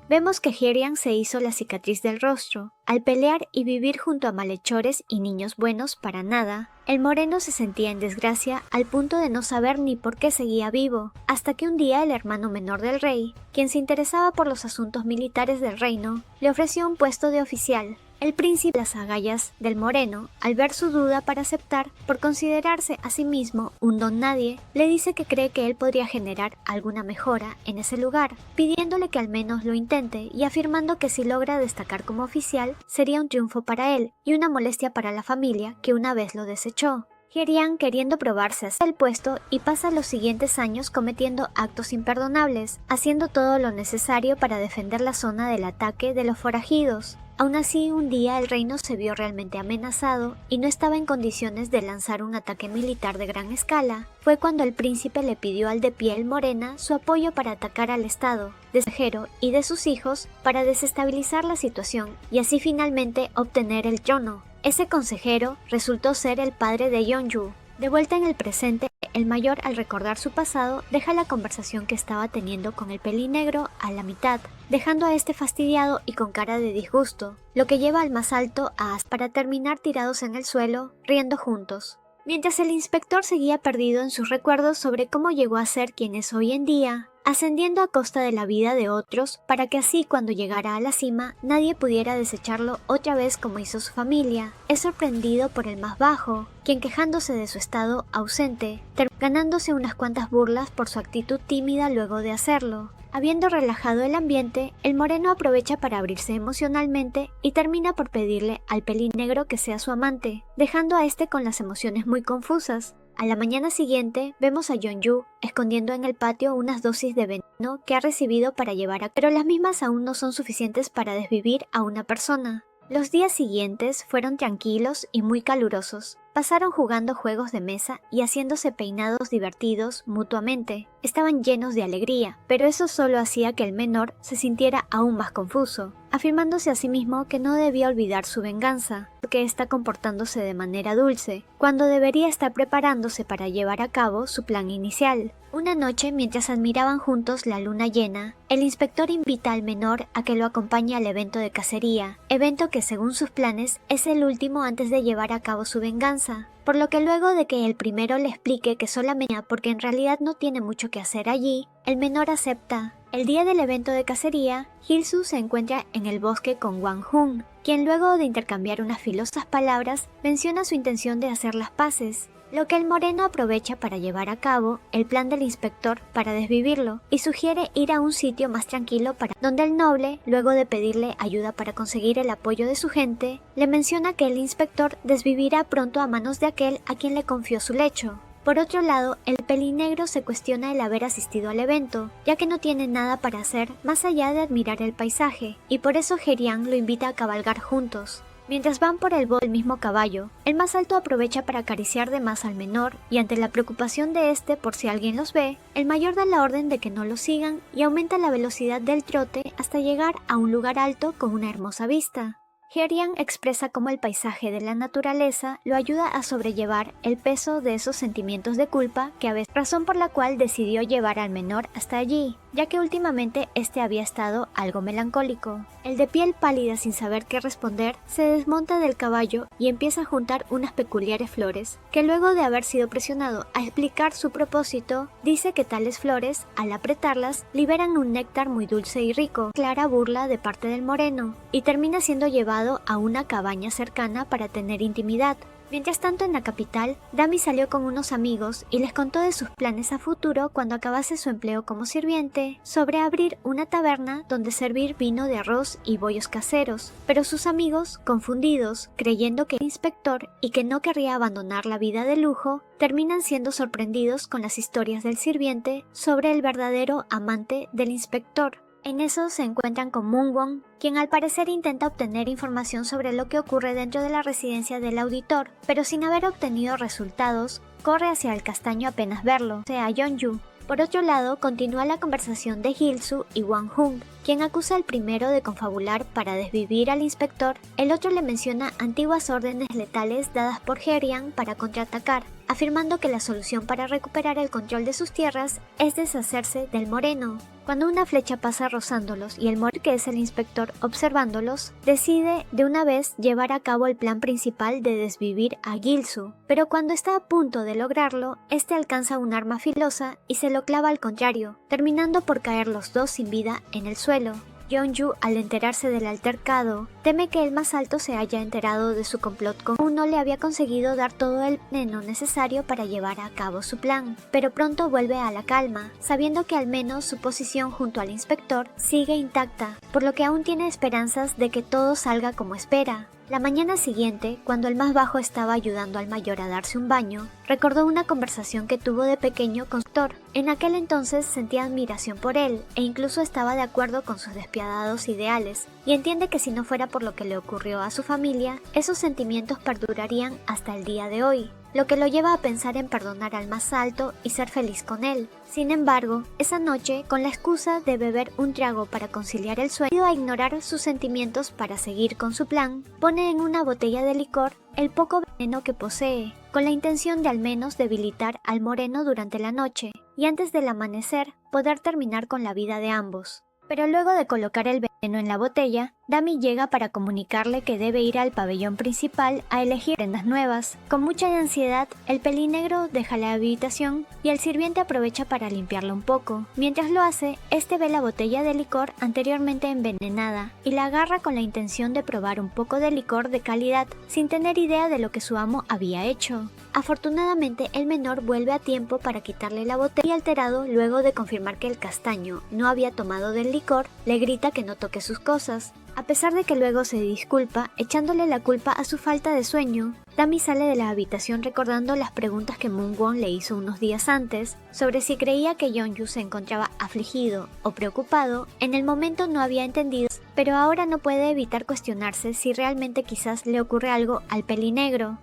Vemos que Herian se hizo la cicatriz del rostro. Al pelear y vivir junto a malhechores y niños buenos para nada, el moreno se sentía en desgracia al punto de no saber ni por qué seguía vivo, hasta que un día el hermano menor del rey, quien se interesaba por los asuntos militares del reino, le ofreció un puesto de oficial. El príncipe de las agallas del moreno, al ver su duda para aceptar, por considerarse a sí mismo un don nadie, le dice que cree que él podría generar alguna mejora en ese lugar, pidiéndole que al menos lo intente y afirmando que si logra destacar como oficial, sería un triunfo para él y una molestia para la familia que una vez lo desechó. Herian queriendo probarse hacia el puesto y pasa los siguientes años cometiendo actos imperdonables, haciendo todo lo necesario para defender la zona del ataque de los forajidos. Aún así, un día el reino se vio realmente amenazado y no estaba en condiciones de lanzar un ataque militar de gran escala. Fue cuando el príncipe le pidió al de piel morena su apoyo para atacar al estado, de Sejero y de sus hijos para desestabilizar la situación y así finalmente obtener el trono. Ese consejero resultó ser el padre de Yeonju. De vuelta en el presente, el mayor, al recordar su pasado, deja la conversación que estaba teniendo con el pelinegro a la mitad, dejando a este fastidiado y con cara de disgusto, lo que lleva al más alto a As para terminar tirados en el suelo, riendo juntos. Mientras el inspector seguía perdido en sus recuerdos sobre cómo llegó a ser quien es hoy en día, ascendiendo a costa de la vida de otros para que así cuando llegara a la cima nadie pudiera desecharlo otra vez como hizo su familia, es sorprendido por el más bajo, quien quejándose de su estado ausente, ganándose unas cuantas burlas por su actitud tímida luego de hacerlo. Habiendo relajado el ambiente, el moreno aprovecha para abrirse emocionalmente y termina por pedirle al pelinegro que sea su amante, dejando a este con las emociones muy confusas. A la mañana siguiente, vemos a Yeonju escondiendo en el patio unas dosis de veneno que ha recibido para llevar a... pero las mismas aún no son suficientes para desvivir a una persona. Los días siguientes fueron tranquilos y muy calurosos. Pasaron jugando juegos de mesa y haciéndose peinados divertidos mutuamente. Estaban llenos de alegría, pero eso solo hacía que el menor se sintiera aún más confuso, afirmándose a sí mismo que no debía olvidar su venganza, porque está comportándose de manera dulce, cuando debería estar preparándose para llevar a cabo su plan inicial. Una noche, mientras admiraban juntos la luna llena, el inspector invita al menor a que lo acompañe al evento de cacería, evento que según sus planes es el último antes de llevar a cabo su venganza. Por lo que luego de que el primero le explique que solamente porque en realidad no tiene mucho que hacer allí, el menor acepta. El día del evento de cacería, Gil-soo se encuentra en el bosque con Wang-hun, quien luego de intercambiar unas filosas palabras menciona su intención de hacer las paces, lo que el moreno aprovecha para llevar a cabo el plan del inspector para desvivirlo y sugiere ir a un sitio más tranquilo donde el noble, luego de pedirle ayuda para conseguir el apoyo de su gente, le menciona que el inspector desvivirá pronto a manos de aquel a quien le confió su lecho. Por otro lado, el pelinegro se cuestiona el haber asistido al evento, ya que no tiene nada para hacer más allá de admirar el paisaje, y por eso Herian lo invita a cabalgar juntos. Mientras van por el mismo caballo, el más alto aprovecha para acariciar de más al menor, y ante la preocupación de este por si alguien los ve, el mayor da la orden de que no lo sigan y aumenta la velocidad del trote hasta llegar a un lugar alto con una hermosa vista. Herian expresa cómo el paisaje de la naturaleza lo ayuda a sobrellevar el peso de esos sentimientos de culpa que a veces, razón por la cual decidió llevar al menor hasta allí, ya que últimamente este había estado algo melancólico. El de piel pálida sin saber qué responder, se desmonta del caballo y empieza a juntar unas peculiares flores, que luego de haber sido presionado a explicar su propósito, dice que tales flores, al apretarlas, liberan un néctar muy dulce y rico, clara burla de parte del moreno, y termina siendo llevado a una cabaña cercana para tener intimidad. Mientras tanto, en la capital, Dami salió con unos amigos y les contó de sus planes a futuro cuando acabase su empleo como sirviente, sobre abrir una taberna donde servir vino de arroz y bollos caseros, pero sus amigos, confundidos, creyendo que era inspector y que no querría abandonar la vida de lujo, terminan siendo sorprendidos con las historias del sirviente sobre el verdadero amante del inspector. En eso se encuentran con Moon-won, quien al parecer intenta obtener información sobre lo que ocurre dentro de la residencia del auditor, pero sin haber obtenido resultados, corre hacia el castaño apenas verlo, o sea, Yeonju. Por otro lado, continúa la conversación de Gil-soo y Wang-hun, quien acusa al primero de confabular para desvivir al inspector, el otro le menciona antiguas órdenes letales dadas por Herian para contraatacar, afirmando que la solución para recuperar el control de sus tierras es deshacerse del moreno. Cuando una flecha pasa rozándolos y el moreno, que es el inspector observándolos, decide de una vez llevar a cabo el plan principal de desvivir a Gil-soo, pero cuando está a punto de lograrlo, este alcanza un arma filosa y se lo clava al contrario, terminando por caer los dos sin vida en el suelo. Yeonju, al enterarse del altercado, teme que el más alto se haya enterado de su complot con aún no le había conseguido dar todo el veneno necesario para llevar a cabo su plan, pero pronto vuelve a la calma, sabiendo que al menos su posición junto al inspector sigue intacta, por lo que aún tiene esperanzas de que todo salga como espera. La mañana siguiente, cuando el más bajo estaba ayudando al mayor a darse un baño, recordó una conversación que tuvo de pequeño con Thor. En aquel entonces sentía admiración por él e incluso estaba de acuerdo con sus despiadados ideales, y entiende que si no fuera por lo que le ocurrió a su familia, esos sentimientos perdurarían hasta el día de hoy, lo que lo lleva a pensar en perdonar al más alto y ser feliz con él. Sin embargo, esa noche, con la excusa de beber un trago para conciliar el sueño, a ignorar sus sentimientos para seguir con su plan, pone en una botella de licor el poco veneno que posee, con la intención de al menos debilitar al moreno durante la noche, y antes del amanecer poder terminar con la vida de ambos. Pero luego de colocar el veneno en la botella, Dami llega para comunicarle que debe ir al pabellón principal a elegir prendas nuevas. Con mucha ansiedad, el pelinegro deja la habitación y el sirviente aprovecha para limpiarla un poco. Mientras lo hace, este ve la botella de licor anteriormente envenenada y la agarra con la intención de probar un poco de licor de calidad, sin tener idea de lo que su amo había hecho. Afortunadamente, el menor vuelve a tiempo para quitarle la botella y alterado, luego de confirmar que el castaño no había tomado del licor, le grita que no toque sus cosas. A pesar de que luego se disculpa, echándole la culpa a su falta de sueño, Tammy sale de la habitación recordando las preguntas que Moon-won le hizo unos días antes sobre si creía que Yeonju se encontraba afligido o preocupado. En el momento no había entendido, pero ahora no puede evitar cuestionarse si realmente quizás le ocurre algo al pelinegro.